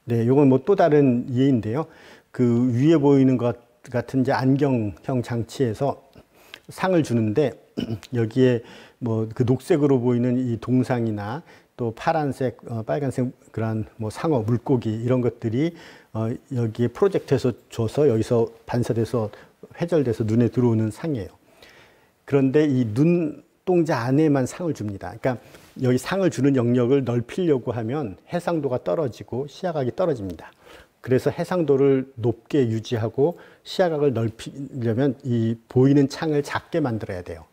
A: 네, 이건 뭐 또 다른 예인데요. 그 위에 보이는 것 같은 이제 안경형 장치에서 상을 주는데 여기에 뭐 그 녹색으로 보이는 이 동상이나 또 파란색, 빨간색 그런 뭐 상어, 물고기 이런 것들이 여기에 프로젝터에서 줘서 여기서 반사돼서 회절돼서 눈에 들어오는 상이에요. 그런데 이 눈동자 안에만 상을 줍니다. 그러니까 여기 상을 주는 영역을 넓히려고 하면 해상도가 떨어지고 시야각이 떨어집니다. 그래서 해상도를 높게 유지하고 시야각을 넓히려면 이 보이는 창을 작게 만들어야 돼요.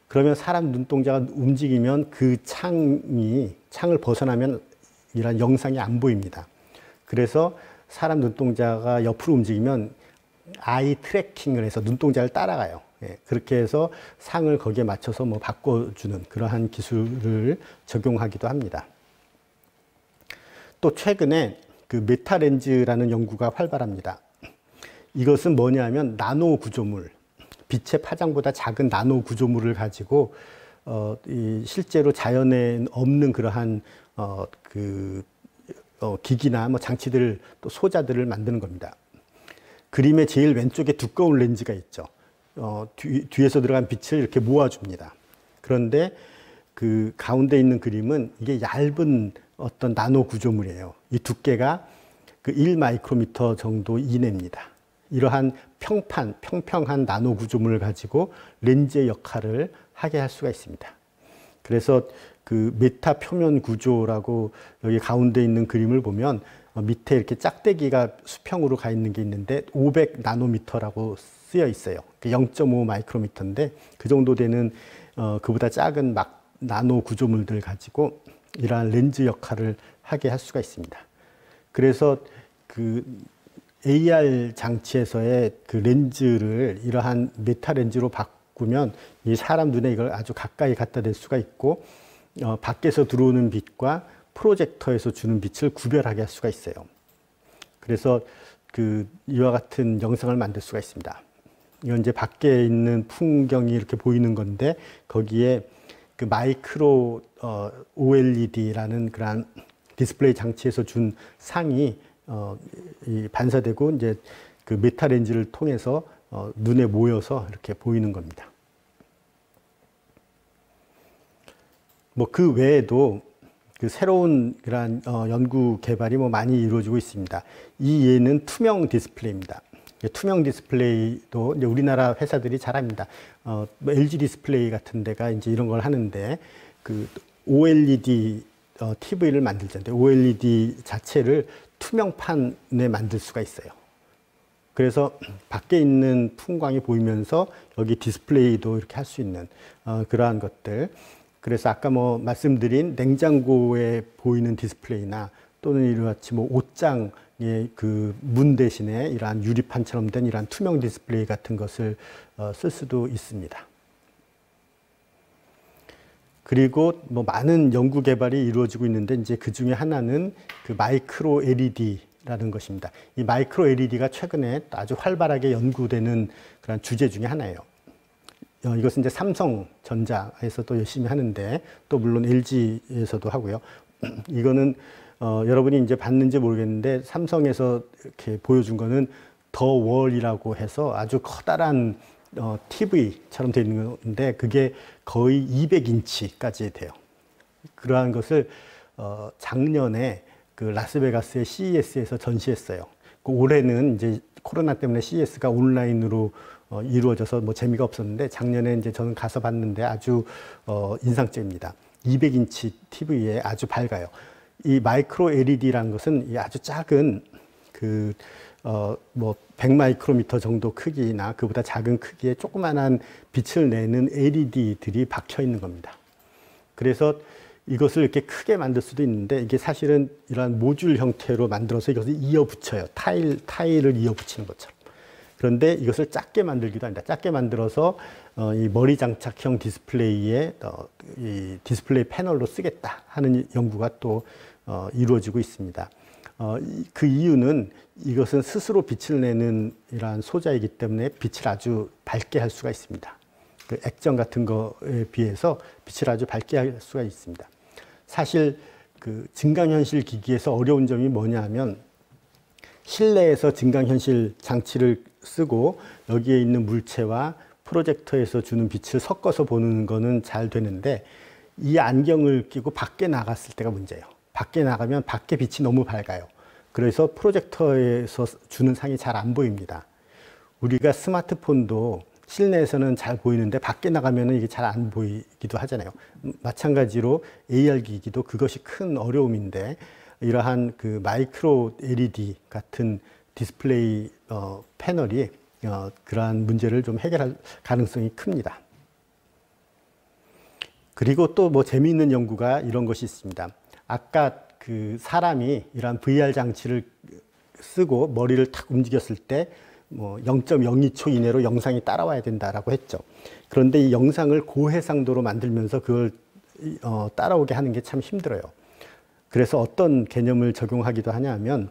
A: 그러면 사람 눈동자가 움직이면 그 창을 벗어나면 이런 영상이 안 보입니다. 그래서 사람 눈동자가 옆으로 움직이면 아이 트래킹을 해서 눈동자를 따라가요. 예, 그렇게 해서 상을 거기에 맞춰서 뭐 바꿔주는 그러한 기술을 적용하기도 합니다. 또 최근에 그 메타렌즈라는 연구가 활발합니다. 이것은 뭐냐면 나노 구조물, 빛의 파장보다 작은 나노 구조물을 가지고 실제로 자연에 없는 그러한 기기나 뭐 장치들 또 소자들을 만드는 겁니다. 그림의 제일 왼쪽에 두꺼운 렌즈가 있죠. 뒤에서 들어간 빛을 이렇게 모아줍니다. 그런데 그 가운데 있는 그림은 이게 얇은 어떤 나노 구조물이에요. 이 두께가 그 1마이크로미터 정도 이내입니다. 이러한 평평한 나노 구조물을 가지고 렌즈의 역할을 하게 할 수가 있습니다. 그래서 그 메타 표면 구조라고 여기 가운데 있는 그림을 보면 밑에 이렇게 짝대기가 수평으로 가 있는 게 있는데 500 나노미터라고 쓰여 있어요. 0.5 마이크로미터인데 그 정도 되는 그보다 작은 나노 구조물들 가지고 이러한 렌즈 역할을 하게 할 수가 있습니다. 그래서 그 AR 장치에서의 그 렌즈를 이러한 메타 렌즈로 바꾸면 이 사람 눈에 이걸 아주 가까이 갖다 댈 수가 있고 밖에서 들어오는 빛과 프로젝터에서 주는 빛을 구별하게 할 수가 있어요. 그래서 그 이와 같은 영상을 만들 수가 있습니다. 이건 이제 밖에 있는 풍경이 이렇게 보이는 건데 거기에 그 마이크로 OLED라는 그런 디스플레이 장치에서 준 상이 반사되고 이제 그 메타 렌즈를 통해서 눈에 모여서 이렇게 보이는 겁니다. 뭐 그 외에도 그 새로운 그런 연구 개발이 뭐 많이 이루어지고 있습니다. 이 예는 투명 디스플레이입니다. 투명 디스플레이도 이제 우리나라 회사들이 잘합니다. 뭐 LG 디스플레이 같은 데가 이제 이런 걸 하는데 그 OLED TV를 만들 텐데 OLED 자체를 투명판에 만들 수가 있어요. 그래서 밖에 있는 풍광이 보이면서 여기 디스플레이도 이렇게 할 수 있는 그러한 것들. 그래서 아까 뭐 말씀드린 냉장고에 보이는 디스플레이나 또는 이같이 뭐 옷장의 그 문 대신에 이러한 유리판처럼 된 이러한 투명 디스플레이 같은 것을 쓸 수도 있습니다. 그리고 뭐 많은 연구 개발이 이루어지고 있는데 이제 그 중에 하나는 그 마이크로 LED라는 것입니다. 이 마이크로 LED가 최근에 아주 활발하게 연구되는 그런 주제 중에 하나예요. 이것은 이제 삼성전자에서도 열심히 하는데 또 물론 LG에서도 하고요. 이거는 여러분이 이제 봤는지 모르겠는데 삼성에서 이렇게 보여준 거는 더 월이라고 해서 아주 커다란 TV처럼 되어 있는 건데 그게 거의 200인치까지 돼요. 그러한 것을 작년에 그 라스베가스의 CES에서 전시했어요. 그 올해는 이제 코로나 때문에 CES가 온라인으로 이루어져서 뭐 재미가 없었는데 작년에 이제 저는 가서 봤는데 아주 인상적입니다. 200인치 TV에 아주 밝아요. 이 마이크로 LED라는 것은 이 아주 작은 뭐 100마이크로미터 정도 크기나 그보다 작은 크기의 조그만한 빛을 내는 LED들이 박혀 있는 겁니다. 그래서 이것을 이렇게 크게 만들 수도 있는데 이게 사실은 이러한 모듈 형태로 만들어서 이것을 이어 붙여요. 타일을 이어 붙이는 것처럼. 그런데 이것을 작게 만들기도 합니다. 작게 만들어서 이 머리 장착형 디스플레이에 이 디스플레이 패널로 쓰겠다 하는 연구가 또 이루어지고 있습니다. 그 이유는 이것은 스스로 빛을 내는 이러한 소자이기 때문에 빛을 아주 밝게 할 수가 있습니다. 그 액정 같은 거에 비해서 빛을 아주 밝게 할 수가 있습니다. 사실 그 증강현실 기기에서 어려운 점이 뭐냐 하면 실내에서 증강현실 장치를 쓰고 여기에 있는 물체와 프로젝터에서 주는 빛을 섞어서 보는 거는 잘 되는데 이 안경을 끼고 밖에 나갔을 때가 문제예요. 밖에 나가면 밖에 빛이 너무 밝아요. 그래서 프로젝터에서 주는 상이 잘 안 보입니다. 우리가 스마트폰도 실내에서는 잘 보이는데 밖에 나가면 이게 잘 안 보이기도 하잖아요. 마찬가지로 AR 기기도 그것이 큰 어려움인데 이러한 그 마이크로 LED 같은 디스플레이 패널이 그러한 문제를 좀 해결할 가능성이 큽니다. 그리고 또 뭐 재미있는 연구가 이런 것이 있습니다. 아까 그 사람이 이러한 VR 장치를 쓰고 머리를 탁 움직였을 때 뭐 0.02초 이내로 영상이 따라와야 된다라고 했죠. 그런데 이 영상을 고해상도로 만들면서 그걸 따라오게 하는 게 참 힘들어요. 그래서 어떤 개념을 적용하기도 하냐면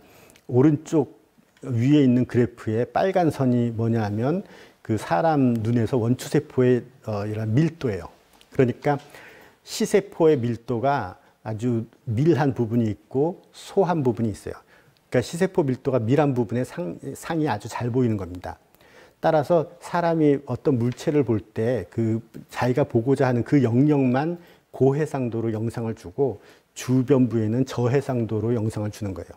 A: 오른쪽 위에 있는 그래프에 빨간 선이 뭐냐 하면 그 사람 눈에서 원추세포의 이런 밀도예요. 그러니까 시세포의 밀도가 아주 밀한 부분이 있고 소한 부분이 있어요. 그러니까 시세포 밀도가 밀한 부분에 상이 아주 잘 보이는 겁니다. 따라서 사람이 어떤 물체를 볼 때 그 자기가 보고자 하는 그 영역만 고해상도로 영상을 주고 주변부에는 저해상도로 영상을 주는 거예요.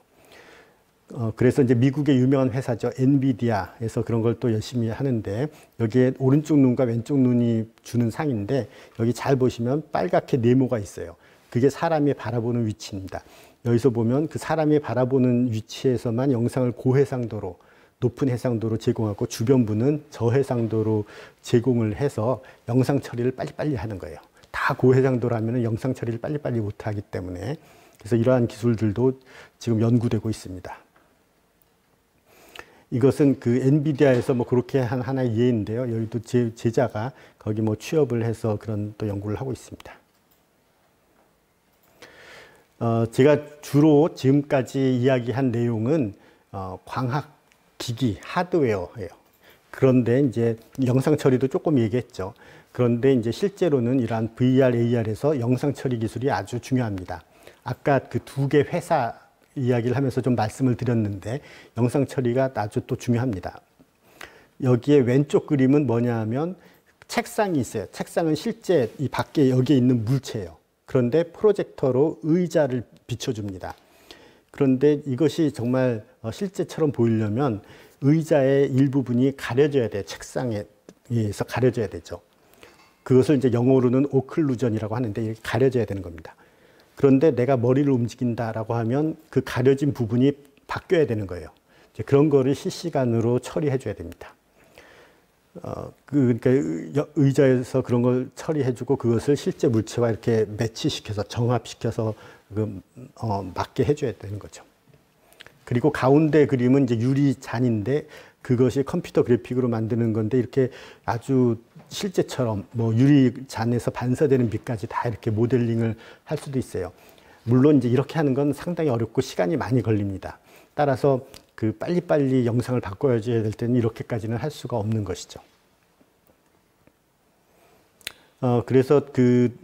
A: 그래서 이제 미국의 유명한 회사죠. 엔비디아에서 그런 걸 또 열심히 하는데 여기에 오른쪽 눈과 왼쪽 눈이 주는 상인데 여기 잘 보시면 빨갛게 네모가 있어요. 그게 사람이 바라보는 위치입니다. 여기서 보면 그 사람이 바라보는 위치에서만 영상을 고해상도로 높은 해상도로 제공하고 주변부는 저해상도로 제공을 해서 영상 처리를 빨리빨리 하는 거예요. 다 고해상도로 하면 영상 처리를 빨리빨리 못하기 때문에 그래서 이러한 기술들도 지금 연구되고 있습니다. 이것은 그 엔비디아에서 뭐 그렇게 한 하나의 예인데요. 여기도 제자가 거기 뭐 취업을 해서 그런 또 연구를 하고 있습니다. 제가 주로 지금까지 이야기한 내용은 광학 기기, 하드웨어예요. 그런데 이제 영상 처리도 조금 얘기했죠. 그런데 이제 실제로는 이러한 VR, AR에서 영상 처리 기술이 아주 중요합니다. 아까 그 두 개 회사 이야기를 하면서 좀 말씀을 드렸는데 영상 처리가 아주 또 중요합니다. 여기에 왼쪽 그림은 뭐냐 하면 책상이 있어요. 책상은 실제 이 밖에 여기에 있는 물체예요. 그런데 프로젝터로 의자를 비춰줍니다. 그런데 이것이 정말 실제처럼 보이려면 의자의 일부분이 가려져야 돼요. 책상에서 가려져야 되죠. 그것을 이제 영어로는 오클루전이라고 하는데 이렇게 가려져야 되는 겁니다. 그런데 내가 머리를 움직인다라고 하면 그 가려진 부분이 바뀌어야 되는 거예요. 이제 그런 거를 실시간으로 처리해 줘야 됩니다. 그러니까 의자에서 그런 걸 처리해주고 그것을 실제 물체와 이렇게 매치시켜서 정합시켜서 맞게 해줘야 되는 거죠. 그리고 가운데 그림은 이제 유리잔인데 그것이 컴퓨터 그래픽으로 만드는 건데 이렇게 아주 실제처럼 뭐 유리잔에서 반사되는 빛까지 다 이렇게 모델링을 할 수도 있어요. 물론 이제 이렇게 하는 건 상당히 어렵고 시간이 많이 걸립니다. 따라서 그 빨리빨리 영상을 바꿔줘야 될 때는 이렇게까지는 할 수가 없는 것이죠. 그래서 그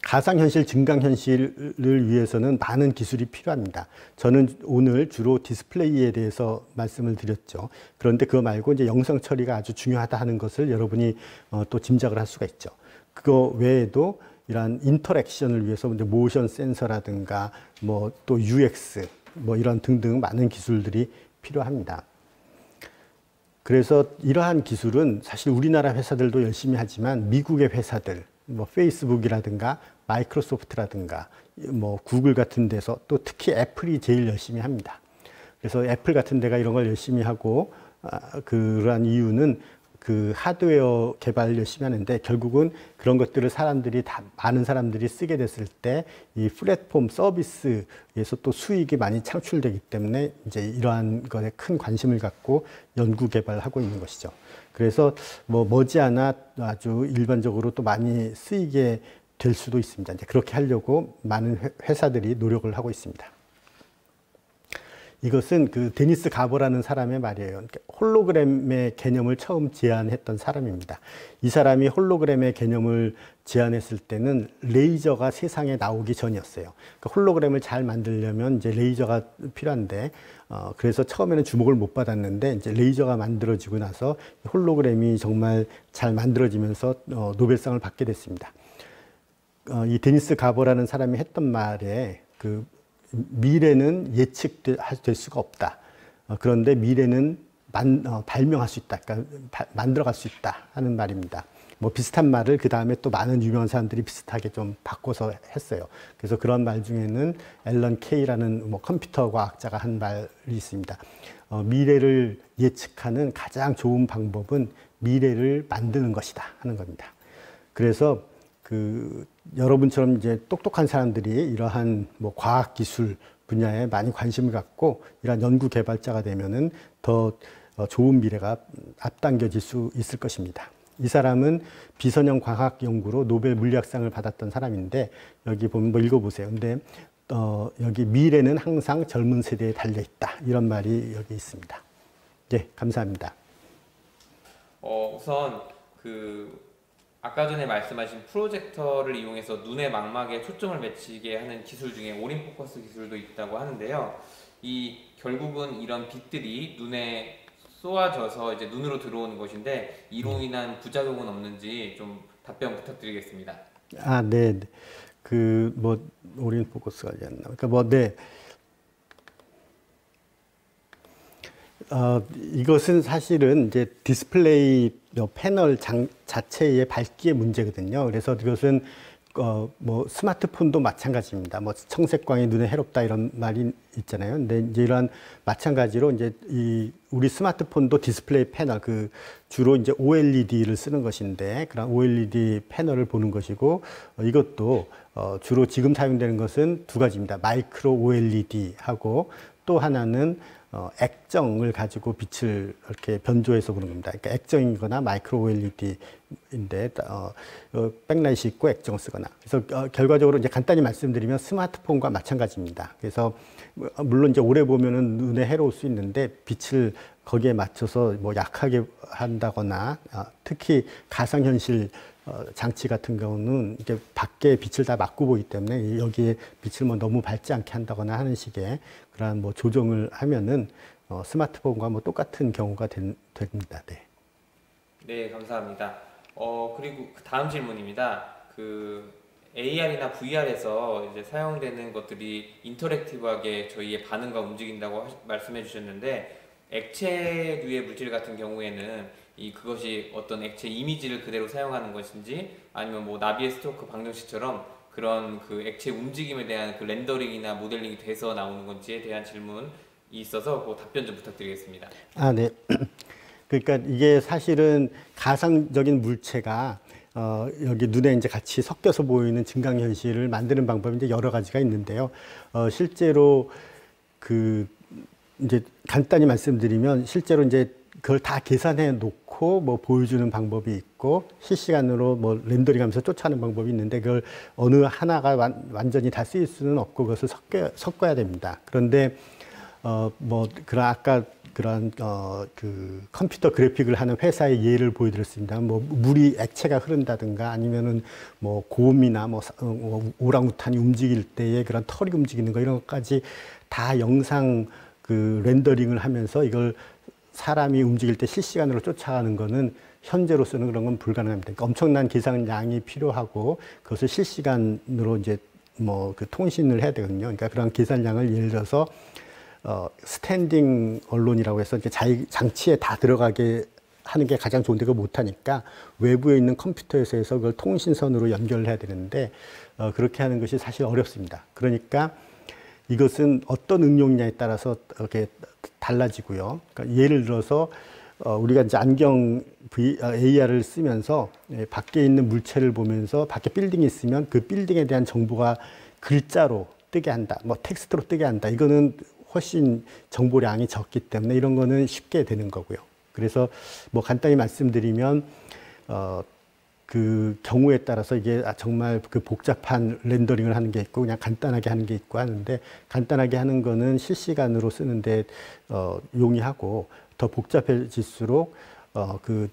A: 가상현실, 증강현실을 위해서는 많은 기술이 필요합니다. 저는 오늘 주로 디스플레이에 대해서 말씀을 드렸죠. 그런데 그거 말고 이제 영상 처리가 아주 중요하다 하는 것을 여러분이 또 짐작을 할 수가 있죠. 그거 외에도 이러한 인터랙션을 위해서 이제 모션 센서라든가 뭐 또 UX 뭐 이런 등등 많은 기술들이 필요합니다. 그래서 이러한 기술은 사실 우리나라 회사들도 열심히 하지만 미국의 회사들, 뭐 페이스북이라든가 마이크로소프트라든가 뭐 구글 같은 데서 또 특히 애플이 제일 열심히 합니다. 그래서 애플 같은 데가 이런 걸 열심히 하고 그러한 이유는 그 하드웨어 개발 열심히 하는데 결국은 그런 것들을 많은 사람들이 쓰게 됐을 때 이 플랫폼 서비스에서 또 수익이 많이 창출되기 때문에 이제 이러한 것에 큰 관심을 갖고 연구 개발하고 있는 것이죠. 그래서 뭐 머지않아 아주 일반적으로 또 많이 쓰이게 될 수도 있습니다. 이제 그렇게 하려고 많은 회사들이 노력을 하고 있습니다. 이것은 그 데니스 가버라는 사람의 말이에요. 그러니까 홀로그램의 개념을 처음 제안했던 사람입니다. 이 사람이 홀로그램의 개념을 제안했을 때는 레이저가 세상에 나오기 전이었어요. 그러니까 홀로그램을 잘 만들려면 이제 레이저가 필요한데, 그래서 처음에는 주목을 못 받았는데 이제 레이저가 만들어지고 나서 홀로그램이 정말 잘 만들어지면서 노벨상을 받게 됐습니다. 이 데니스 가버라는 사람이 했던 말에 그 미래는 예측될 수가 없다. 그런데 미래는 발명할 수 있다. 그러니까 만들어갈 수 있다 하는 말입니다. 뭐 비슷한 말을 그 다음에 또 많은 유명한 사람들이 비슷하게 좀 바꿔서 했어요. 그래서 그런 말 중에는 앨런 케이라는 뭐 컴퓨터 과학자가 한 말이 있습니다. 미래를 예측하는 가장 좋은 방법은 미래를 만드는 것이다 하는 겁니다. 그래서 그 여러분처럼 이제 똑똑한 사람들이 이러한 뭐 과학기술 분야에 많이 관심을 갖고 이러한 연구 개발자가 되면은 더 좋은 미래가 앞당겨질 수 있을 것입니다. 이 사람은 비선형 과학 연구로 노벨 물리학상을 받았던 사람인데 여기 보면 뭐 읽어보세요. 근데 여기 미래는 항상 젊은 세대에 달려 있다 이런 말이 여기 있습니다. 네, 감사합니다.
B: 우선 아까 전에 말씀하신 프로젝터를 이용해서 눈의 망막에 초점을 맞추게 하는 기술 중에 오린 포커스 기술도 있다고 하는데요. 결국은 이런 빛들이 눈에 쏘아져서 이제 눈으로 들어오는 것인데 이로 인한 부작용은 없는지 좀 답변 부탁드리겠습니다.
A: 아, 네. 그 뭐 오린 포커스가 아니었나? 그러니까 뭐 네. 이것은 사실은 이제 디스플레이 패널 자체의 밝기의 문제거든요. 그래서 이것은 뭐 스마트폰도 마찬가지입니다. 뭐 청색광이 눈에 해롭다 이런 말이 있잖아요. 근데 이제 이러한 마찬가지로 이제 우리 스마트폰도 디스플레이 패널 주로 이제 OLED를 쓰는 것인데 그런 OLED 패널을 보는 것이고 이것도 주로 지금 사용되는 것은 두 가지입니다. 마이크로 OLED하고 또 하나는 액정을 가지고 빛을 이렇게 변조해서 보는 겁니다. 그러니까 액정이거나 마이크로 OLED인데 백라이트 있고 액정을 쓰거나. 그래서 결과적으로 이제 간단히 말씀드리면 스마트폰과 마찬가지입니다. 그래서 물론 이제 오래 보면은 눈에 해로울 수 있는데 빛을 거기에 맞춰서 뭐 약하게 한다거나 특히 가상현실 장치 같은 경우는 이게 밖에 빛을 다 막고 보기 때문에 여기에 빛을 뭐 너무 밝지 않게 한다거나 하는 식의 그러한 뭐 조정을 하면은 스마트폰과 뭐 똑같은 경우가 됩니다. 네.
B: 네, 감사합니다. 그리고 다음 질문입니다. AR이나 VR에서 이제 사용되는 것들이 인터랙티브하게 저희의 반응과 움직인다고 말씀해 주셨는데 액체류의 물질 같은 경우에는 그것이 어떤 액체 이미지를 그대로 사용하는 것인지 아니면 뭐 나비에스토크 방정식처럼 그런 액체 움직임에 대한 렌더링이나 모델링이 돼서 나오는 건지에 대한 질문이 있어서 그 답변 좀 부탁드리겠습니다.
A: 아, 네. 그러니까 이게 사실은 가상적인 물체가 여기 눈에 이제 같이 섞여서 보이는 증강현실을 만드는 방법이 이제 여러 가지가 있는데요. 실제로 이제 간단히 말씀드리면 실제로 이제 그걸 다 계산해 놓고 뭐 보여주는 방법이 있고 실시간으로 뭐 렌더링하면서 쫓아가는 방법이 있는데 그걸 어느 하나가 완전히 다 쓰일 수는 없고 그것을 섞어야 됩니다. 그런데 뭐 아까 그런 컴퓨터 그래픽을 하는 회사의 예를 보여드렸습니다. 뭐 물이 액체가 흐른다든가 아니면은 뭐 곰이나 뭐 오랑우탄이 움직일 때의 그런 털이 움직이는 거 이런 것까지 다 영상 렌더링을 하면서 이걸 사람이 움직일 때 실시간으로 쫓아가는 거는 현재로서는 그런 건 불가능합니다. 그러니까 엄청난 계산량이 필요하고 그것을 실시간으로 이제 뭐 통신을 해야 되거든요. 그러니까 그런 계산량을 예를 들어서 스탠딩 언론이라고 해서 이제 장치에 다 들어가게 하는 게 가장 좋은데 그걸 못하니까 외부에 있는 컴퓨터에서 해서 그걸 통신선으로 연결을 해야 되는데 그렇게 하는 것이 사실 어렵습니다. 그러니까 이것은 어떤 응용량에 따라서 이렇게 달라지고요. 그러니까 예를 들어서 우리가 이제 안경 AR을 쓰면서 밖에 있는 물체를 보면서 밖에 빌딩이 있으면 그 빌딩에 대한 정보가 글자로 뜨게 한다, 뭐 텍스트로 뜨게 한다. 이거는 훨씬 정보량이 적기 때문에 이런 거는 쉽게 되는 거고요. 그래서 뭐 간단히 말씀드리면 그 경우에 따라서 이게 정말 그 복잡한 렌더링을 하는 게 있고 그냥 간단하게 하는 게 있고 하는데, 간단하게 하는 거는 실시간으로 쓰는데 용이하고, 더 복잡해질수록 그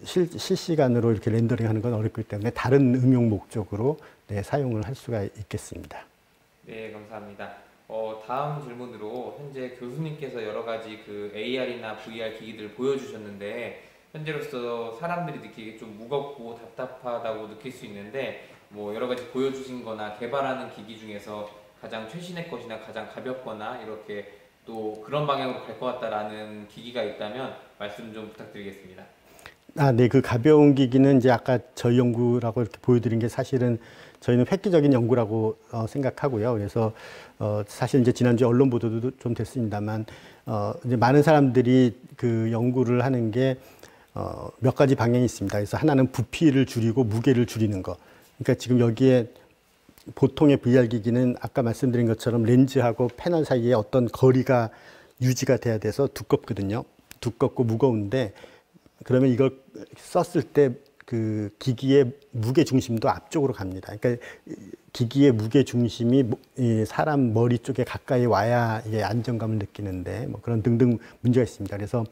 A: 실시간으로 이렇게 렌더링 하는 건 어렵기 때문에 다른 응용 목적으로 사용을 할 수가 있겠습니다.
B: 네, 감사합니다. 다음 질문으로 현재 교수님께서 여러 가지 그 AR이나 VR 기기들을 보여주셨는데, 현재로서 사람들이 느끼기 좀 무겁고 답답하다고 느낄 수 있는데, 뭐 여러 가지 보여주신 거나 개발하는 기기 중에서 가장 최신의 것이나 가장 가볍거나 이렇게 또 그런 방향으로 갈 것 같다라는 기기가 있다면 말씀 좀 부탁드리겠습니다.
A: 네, 그 가벼운 기기는 이제 아까 저희 연구라고 이렇게 보여드린 게 사실은 저희는 획기적인 연구라고 생각하고요. 그래서 사실 이제 지난주에 언론 보도도 좀 됐습니다만 이제 많은 사람들이 그 연구를 하는 게 몇 가지 방향이 있습니다. 그래서 하나는 부피를 줄이고 무게를 줄이는 거. 그러니까 지금 여기에 보통의 VR 기기는 아까 말씀드린 것처럼 렌즈하고 패널 사이에 어떤 거리가 유지가 돼야 돼서 두껍거든요. 두껍고 무거운데, 그러면 이걸 썼을 때 그 기기의 무게 중심도 앞쪽으로 갑니다. 그러니까 기기의 무게 중심이 사람 머리 쪽에 가까이 와야 이게 안정감을 느끼는데, 뭐 그런 등등 문제가 있습니다. 그래서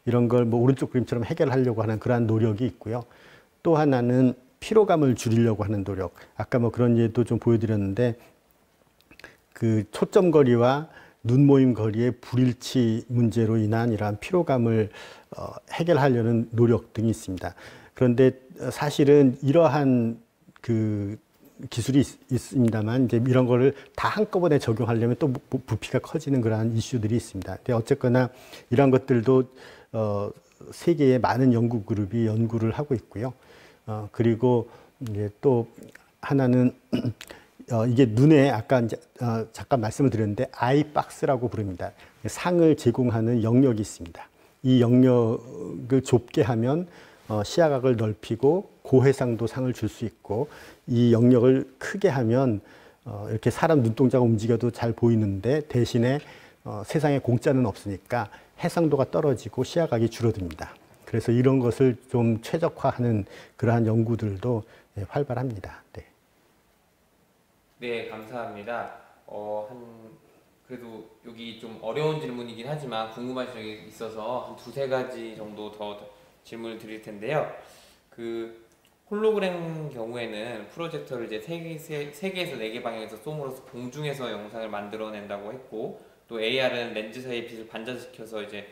A: 이런 걸 뭐 오른쪽 그림처럼 해결하려고 하는 그러한 노력이 있고요. 또 하나는 피로감을 줄이려고 하는 노력. 아까 뭐 그런 예도 좀 보여드렸는데, 그 초점거리와 눈모임 거리의 불일치 문제로 인한 이러한 피로감을 해결하려는 노력 등이 있습니다. 그런데 사실은 이러한 그 기술이 있습니다만, 이제 이런 거를 다 한꺼번에 적용하려면 또 부피가 커지는 그러한 이슈들이 있습니다. 근데 어쨌거나 이러한 것들도 세계의 많은 연구 그룹이 연구를 하고 있고요. 그리고 이제 또 하나는 이게 눈에 아까 이제 잠깐 말씀을 드렸는데 아이박스라고 부릅니다. 상을 제공하는 영역이 있습니다. 이 영역을 좁게 하면 시야각을 넓히고 고해상도 상을 줄 수 있고, 이 영역을 크게 하면 이렇게 사람 눈동자가 움직여도 잘 보이는데, 대신에 세상에 공짜는 없으니까 해상도가 떨어지고 시야각이 줄어듭니다. 그래서 이런 것을 좀 최적화하는 그러한 연구들도 활발합니다. 네.
B: 네, 감사합니다. 그래도 여기 좀 어려운 질문이긴 하지만 궁금하신 점이 있어서 한 두세 가지 정도 더 질문을 드릴 텐데요. 그 홀로그램 경우에는 프로젝터를 이제 3개에서 4개 방향에서 쏘므로써 공중에서 영상을 만들어낸다고 했고, 또 AR은 렌즈 사이의 빛을 반사시켜서 이제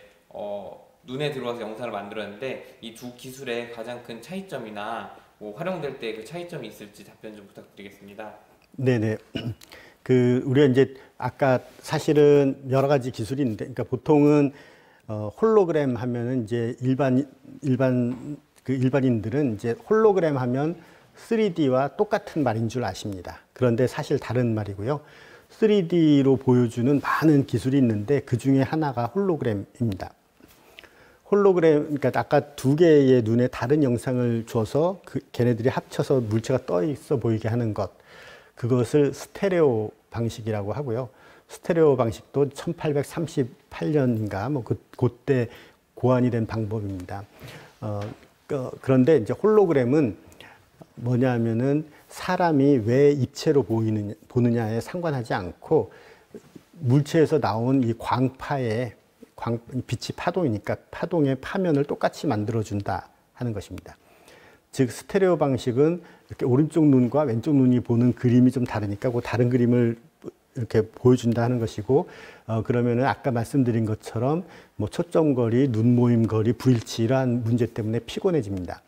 B: 눈에 들어와서 영상을 만들었는데, 이 두 기술의 가장 큰 차이점이나 뭐 활용될 때 그 차이점이 있을지 답변 좀 부탁드리겠습니다.
A: 네네. 우리가 이제 아까 사실은 여러 가지 기술이 있는데, 그러니까 보통은 홀로그램 하면은 이제 일반인들은 이제 홀로그램 하면 3D와 똑같은 말인 줄 아십니다. 그런데 사실 다른 말이고요. 3D로 보여주는 많은 기술이 있는데 그 중에 하나가 홀로그램입니다. 홀로그램, 그러니까 아까 두 개의 눈에 다른 영상을 줘서 걔네들이 합쳐서 물체가 떠 있어 보이게 하는 것, 그것을 스테레오 방식이라고 하고요. 스테레오 방식도 1838년인가 뭐 그때 고안이 된 방법입니다. 그런데 이제 홀로그램은 뭐냐면은 사람이 왜 입체로 보느냐에 상관하지 않고, 물체에서 나온 이 빛이 파동이니까 파동의 파면을 똑같이 만들어준다 하는 것입니다. 즉 스테레오 방식은 이렇게 오른쪽 눈과 왼쪽 눈이 보는 그림이 좀 다르니까 그 다른 그림을 이렇게 보여준다 하는 것이고, 그러면은 아까 말씀드린 것처럼 뭐 초점거리, 눈모임 거리, 불일치 이러한 문제 때문에 피곤해집니다.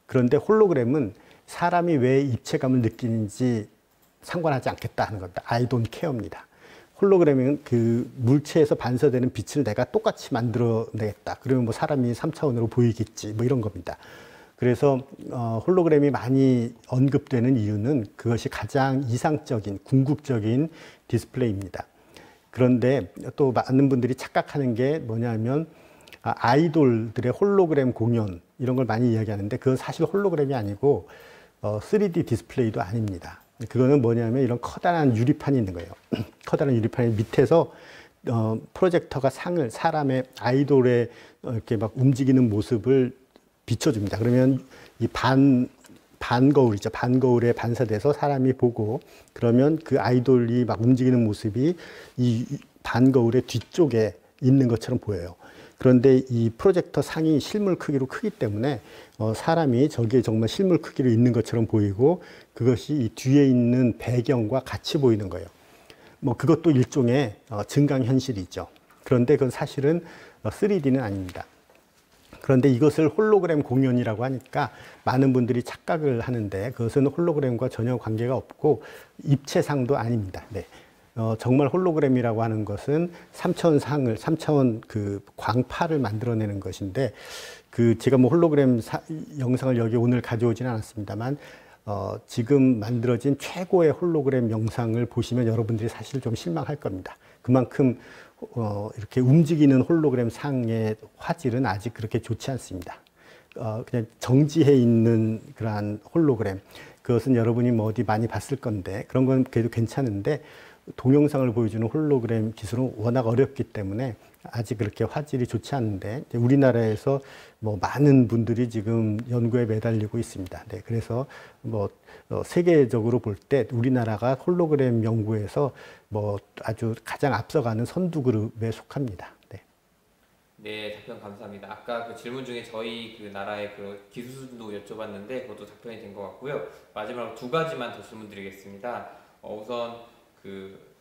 A: 그런데 홀로그램은 사람이 왜 입체감을 느끼는지 상관하지 않겠다 하는 겁니다. I don't care입니다. 홀로그램은 그 물체에서 반사되는 빛을 내가 똑같이 만들어내겠다. 그러면 뭐 사람이 3차원으로 보이겠지, 뭐 이런 겁니다. 그래서 홀로그램이 많이 언급되는 이유는 그것이 가장 이상적인, 궁극적인 디스플레이입니다. 그런데 또 많은 분들이 착각하는 게 뭐냐면 아이돌들의 홀로그램 공연 이런 걸 많이 이야기하는데 그건 사실 홀로그램이 아니고 3D 디스플레이도 아닙니다. 그거는 뭐냐면 이런 커다란 유리판이 있는 거예요. 커다란 유리판 밑에서 프로젝터가 사람의 아이돌의 이렇게 막 움직이는 모습을 비춰줍니다. 그러면 이 반거울 있죠. 반거울에 반사돼서 사람이 보고 그러면 그 아이돌이 막 움직이는 모습이 이 반거울의 뒤쪽에 있는 것처럼 보여요. 그런데 이 프로젝터 상이 실물 크기로 크기 때문에 사람이 저기에 정말 실물 크기로 있는 것처럼 보이고 그것이 이 뒤에 있는 배경과 같이 보이는 거예요. 뭐 그것도 일종의 증강현실이죠. 그런데 그건 사실은 3D는 아닙니다. 그런데 이것을 홀로그램 공연이라고 하니까 많은 분들이 착각을 하는데 그것은 홀로그램과 전혀 관계가 없고 입체상도 아닙니다. 네. 정말 홀로그램이라고 하는 것은 3차원 그 광파를 만들어내는 것인데 제가 뭐 홀로그램 영상을 여기 오늘 가져오지는 않았습니다만 지금 만들어진 최고의 홀로그램 영상을 보시면 여러분들이 사실 좀 실망할 겁니다. 그만큼 이렇게 움직이는 홀로그램 상의 화질은 아직 그렇게 좋지 않습니다. 그냥 정지해 있는 그러한 홀로그램, 그것은 여러분이 뭐 어디 많이 봤을 건데 그런 건 그래도 괜찮은데 동영상을 보여주는 홀로그램 기술은 워낙 어렵기 때문에 아직 그렇게 화질이 좋지 않은데 우리나라에서 뭐 많은 분들이 지금 연구에 매달리고 있습니다. 네, 그래서 뭐 세계적으로 볼 때 우리나라가 홀로그램 연구에서 뭐 아주 가장 앞서가는 선두 그룹에 속합니다. 네.
B: 네, 답변 감사합니다. 아까 그 질문 중에 저희 그 나라의 그 기술도 여쭤봤는데 그것도 답변이 된 것 같고요. 마지막으로 두 가지만 더 질문드리겠습니다. 우선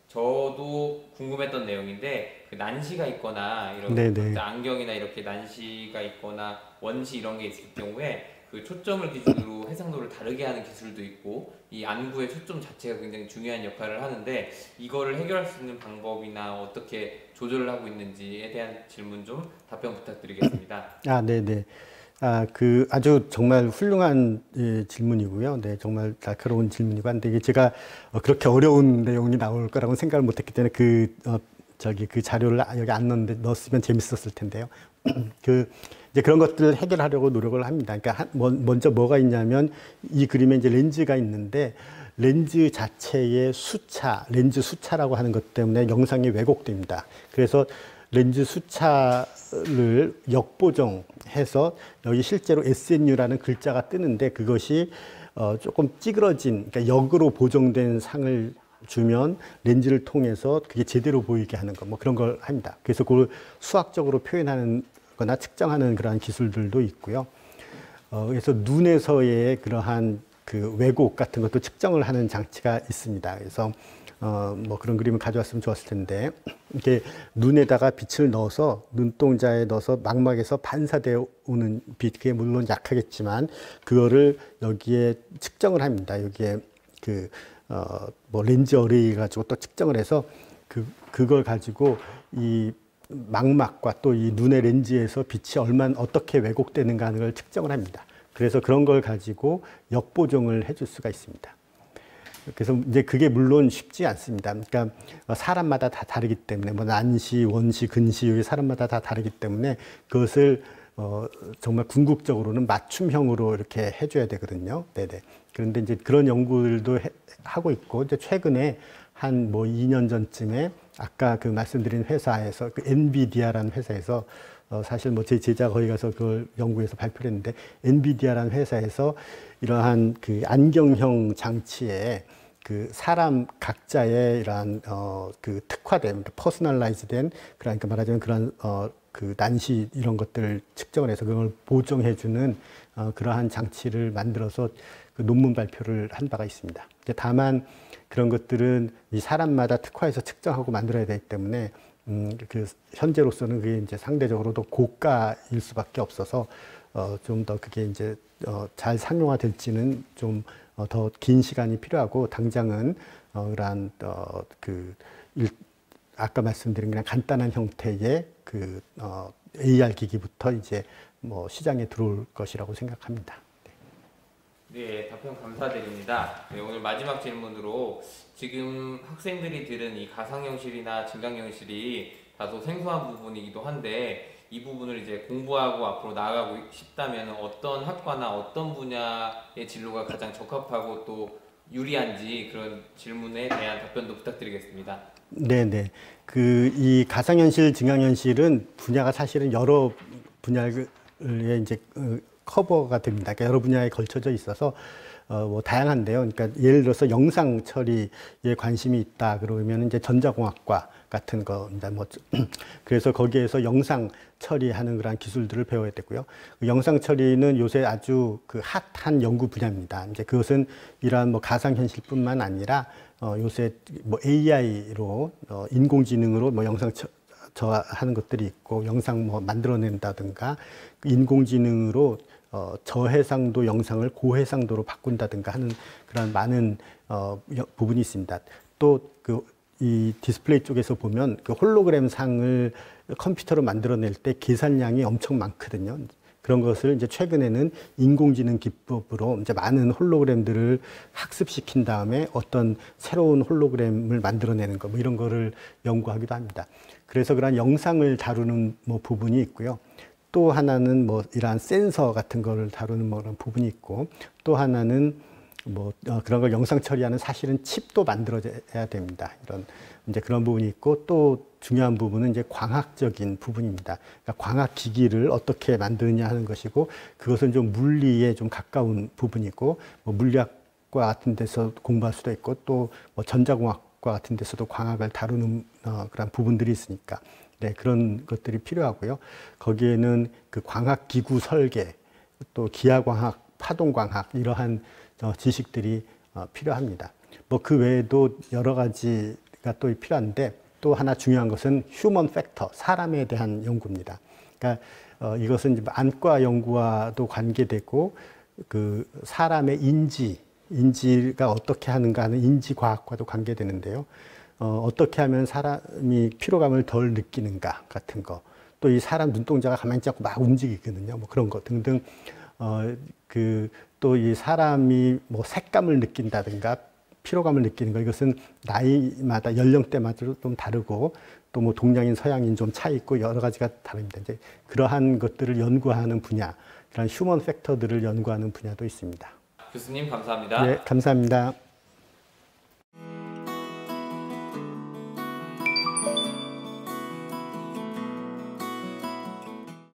B: 저도 궁금했던 내용인데 그 난시가 있거나 이런 안경이나 이렇게 난시가 있거나 원시 이런 게 있을 경우에 그 초점을 기준으로 해상도를 다르게 하는 기술도 있고 이 안구의 초점 자체가 굉장히 중요한 역할을 하는데 이거를 해결할 수 있는 방법이나 어떻게 조절을 하고 있는지에 대한 질문 좀 답변 부탁드리겠습니다.
A: 네네. 아주 정말 훌륭한 질문이고요. 네, 정말 날카로운 질문이고 한데 이게 제가 그렇게 어려운 내용이 나올 거라고 생각을 못했기 때문에 그 자료를 여기 안 넣었으면 재밌었을 텐데요. 이제 그런 것들을 해결하려고 노력을 합니다. 그러니까 먼저 뭐가 있냐면 이 그림에 이제 렌즈가 있는데 렌즈 자체의 렌즈 수차라고 하는 것 때문에 영상이 왜곡됩니다. 그래서 렌즈 수차를 역보정해서 여기 실제로 SNU라는 글자가 뜨는데 그것이 조금 찌그러진, 그러니까 역으로 보정된 상을 주면 렌즈를 통해서 그게 제대로 보이게 하는 거, 뭐 그런 걸 합니다. 그래서 그걸 수학적으로 표현하는 거나 측정하는 그러한 기술들도 있고요. 그래서 눈에서의 그러한 그 왜곡 같은 것도 측정을 하는 장치가 있습니다. 그래서 뭐 그런 그림을 가져왔으면 좋았을 텐데 이렇게 눈에다가 빛을 넣어서 눈동자에 넣어서 망막에서 반사되어 오는 빛, 그게 물론 약하겠지만 그거를 여기에 측정을 합니다. 여기에 뭐 렌즈 어레이 가지고 또 측정을 해서 그걸 가지고 이 망막과 또 이 눈의 렌즈에서 빛이 어떻게 왜곡되는가 하는 걸 측정을 합니다. 그래서 그런 걸 가지고 역보정을 해줄 수가 있습니다. 그래서 이제 그게 물론 쉽지 않습니다. 그러니까 사람마다 다 다르기 때문에 뭐 난시, 원시, 근시 이게 사람마다 다 다르기 때문에 그것을 정말 궁극적으로는 맞춤형으로 이렇게 해줘야 되거든요. 네네. 그런데 이제 그런 연구들도 하고 있고 이제 최근에 한 뭐 2년 전쯤에 아까 그 말씀드린 회사에서 그 엔비디아라는 회사에서 사실 뭐 제 제자 거기 가서 그걸 연구해서 발표를 했는데 엔비디아라는 회사에서 이러한 그 안경형 장치에 그 사람 각자의 이러한 그 특화된 퍼스널라이즈된 그러니까 말하자면 그런 그 난시 이런 것들을 측정을 해서 그걸 보정해주는 그러한 장치를 만들어서 그 논문 발표를 한 바가 있습니다. 다만 그런 것들은 이 사람마다 특화해서 측정하고 만들어야 되기 때문에 그 현재로서는 그게 이제 상대적으로 더 고가일 수밖에 없어서 좀 더 그게 이제 잘 상용화될지는 좀 더 긴 시간이 필요하고 당장은 그러한 아까 말씀드린 그냥 간단한 형태의 그 AR 기기부터 이제 뭐 시장에 들어올 것이라고 생각합니다.
B: 네, 답변 감사드립니다. 네, 오늘 마지막 질문으로 지금 학생들이 들은 이 가상현실이나 증강현실이 다소 생소한 부분이기도 한데 이 부분을 이제 공부하고 앞으로 나아가고 싶다면 어떤 학과나 어떤 분야의 진로가 가장 적합하고 또 유리한지 그런 질문에 대한 답변도 부탁드리겠습니다.
A: 네네. 이 가상현실, 증강현실은 분야가 사실은 여러 분야에 이제 커버가 됩니다. 그러니까 여러 분야에 걸쳐져 있어서 뭐 다양한데요. 그러니까 예를 들어서 영상 처리에 관심이 있다 그러면 이제 전자공학과 같은 겁니다. 뭐 그래서 거기에서 영상 처리하는 그런 기술들을 배워야 되고요. 그 영상 처리는 요새 아주 그 핫한 연구 분야입니다. 이제 그것은 이러한 뭐 가상현실뿐만 아니라 요새 뭐 AI로 인공지능으로 뭐 영상 저하는 것들이 있고 영상 뭐 만들어낸다든가 인공지능으로 저해상도 영상을 고해상도로 바꾼다든가 하는 그런 많은 부분이 있습니다. 또 이 디스플레이 쪽에서 보면 그 홀로그램 상을 컴퓨터로 만들어낼 때 계산량이 엄청 많거든요. 그런 것을 이제 최근에는 인공지능 기법으로 이제 많은 홀로그램들을 학습시킨 다음에 어떤 새로운 홀로그램을 만들어내는 거, 뭐 이런 거를 연구하기도 합니다. 그래서 그런 영상을 다루는 뭐 부분이 있고요. 또 하나는 뭐 이러한 센서 같은 거를 다루는 뭐 그런 부분이 있고, 또 하나는 뭐 그런 걸 영상 처리하는 사실은 칩도 만들어져야 됩니다. 이런 이제 그런 부분이 있고, 또 중요한 부분은 이제 광학적인 부분입니다. 그러니까 광학 기기를 어떻게 만드느냐 하는 것이고, 그것은 좀 물리에 좀 가까운 부분이고, 뭐 물리학과 같은 데서 공부할 수도 있고, 또 뭐 전자공학과 같은 데서도 광학을 다루는 그런 부분들이 있으니까, 네, 그런 것들이 필요하고요. 거기에는 그 광학 기구 설계, 또 기하광학, 파동광학 이러한 지식들이 필요합니다. 뭐 그 외에도 여러 가지가 또 필요한데, 또 하나 중요한 것은 휴먼 팩터, 사람에 대한 연구입니다. 그러니까 이것은 안과 연구와도 관계되고, 그 사람의 인지가 어떻게 하는가 하는 인지과학과도 관계되는데요. 어떻게 하면 사람이 피로감을 덜 느끼는가 같은 거, 또 이 사람 눈동자가 가만히 있지 않고 막 움직이거든요. 뭐 그런 거 등등. 또 이 사람이 뭐 색감을 느낀다든가 피로감을 느끼는 거, 이것은 나이마다 연령대마다 좀 다르고, 또 뭐 동양인 서양인 좀 차이 있고 여러 가지가 다릅니다. 이제 그러한 것들을 연구하는 분야, 그런 휴먼 팩터들을 연구하는 분야도 있습니다.
B: 교수님 감사합니다.
A: 네, 감사합니다.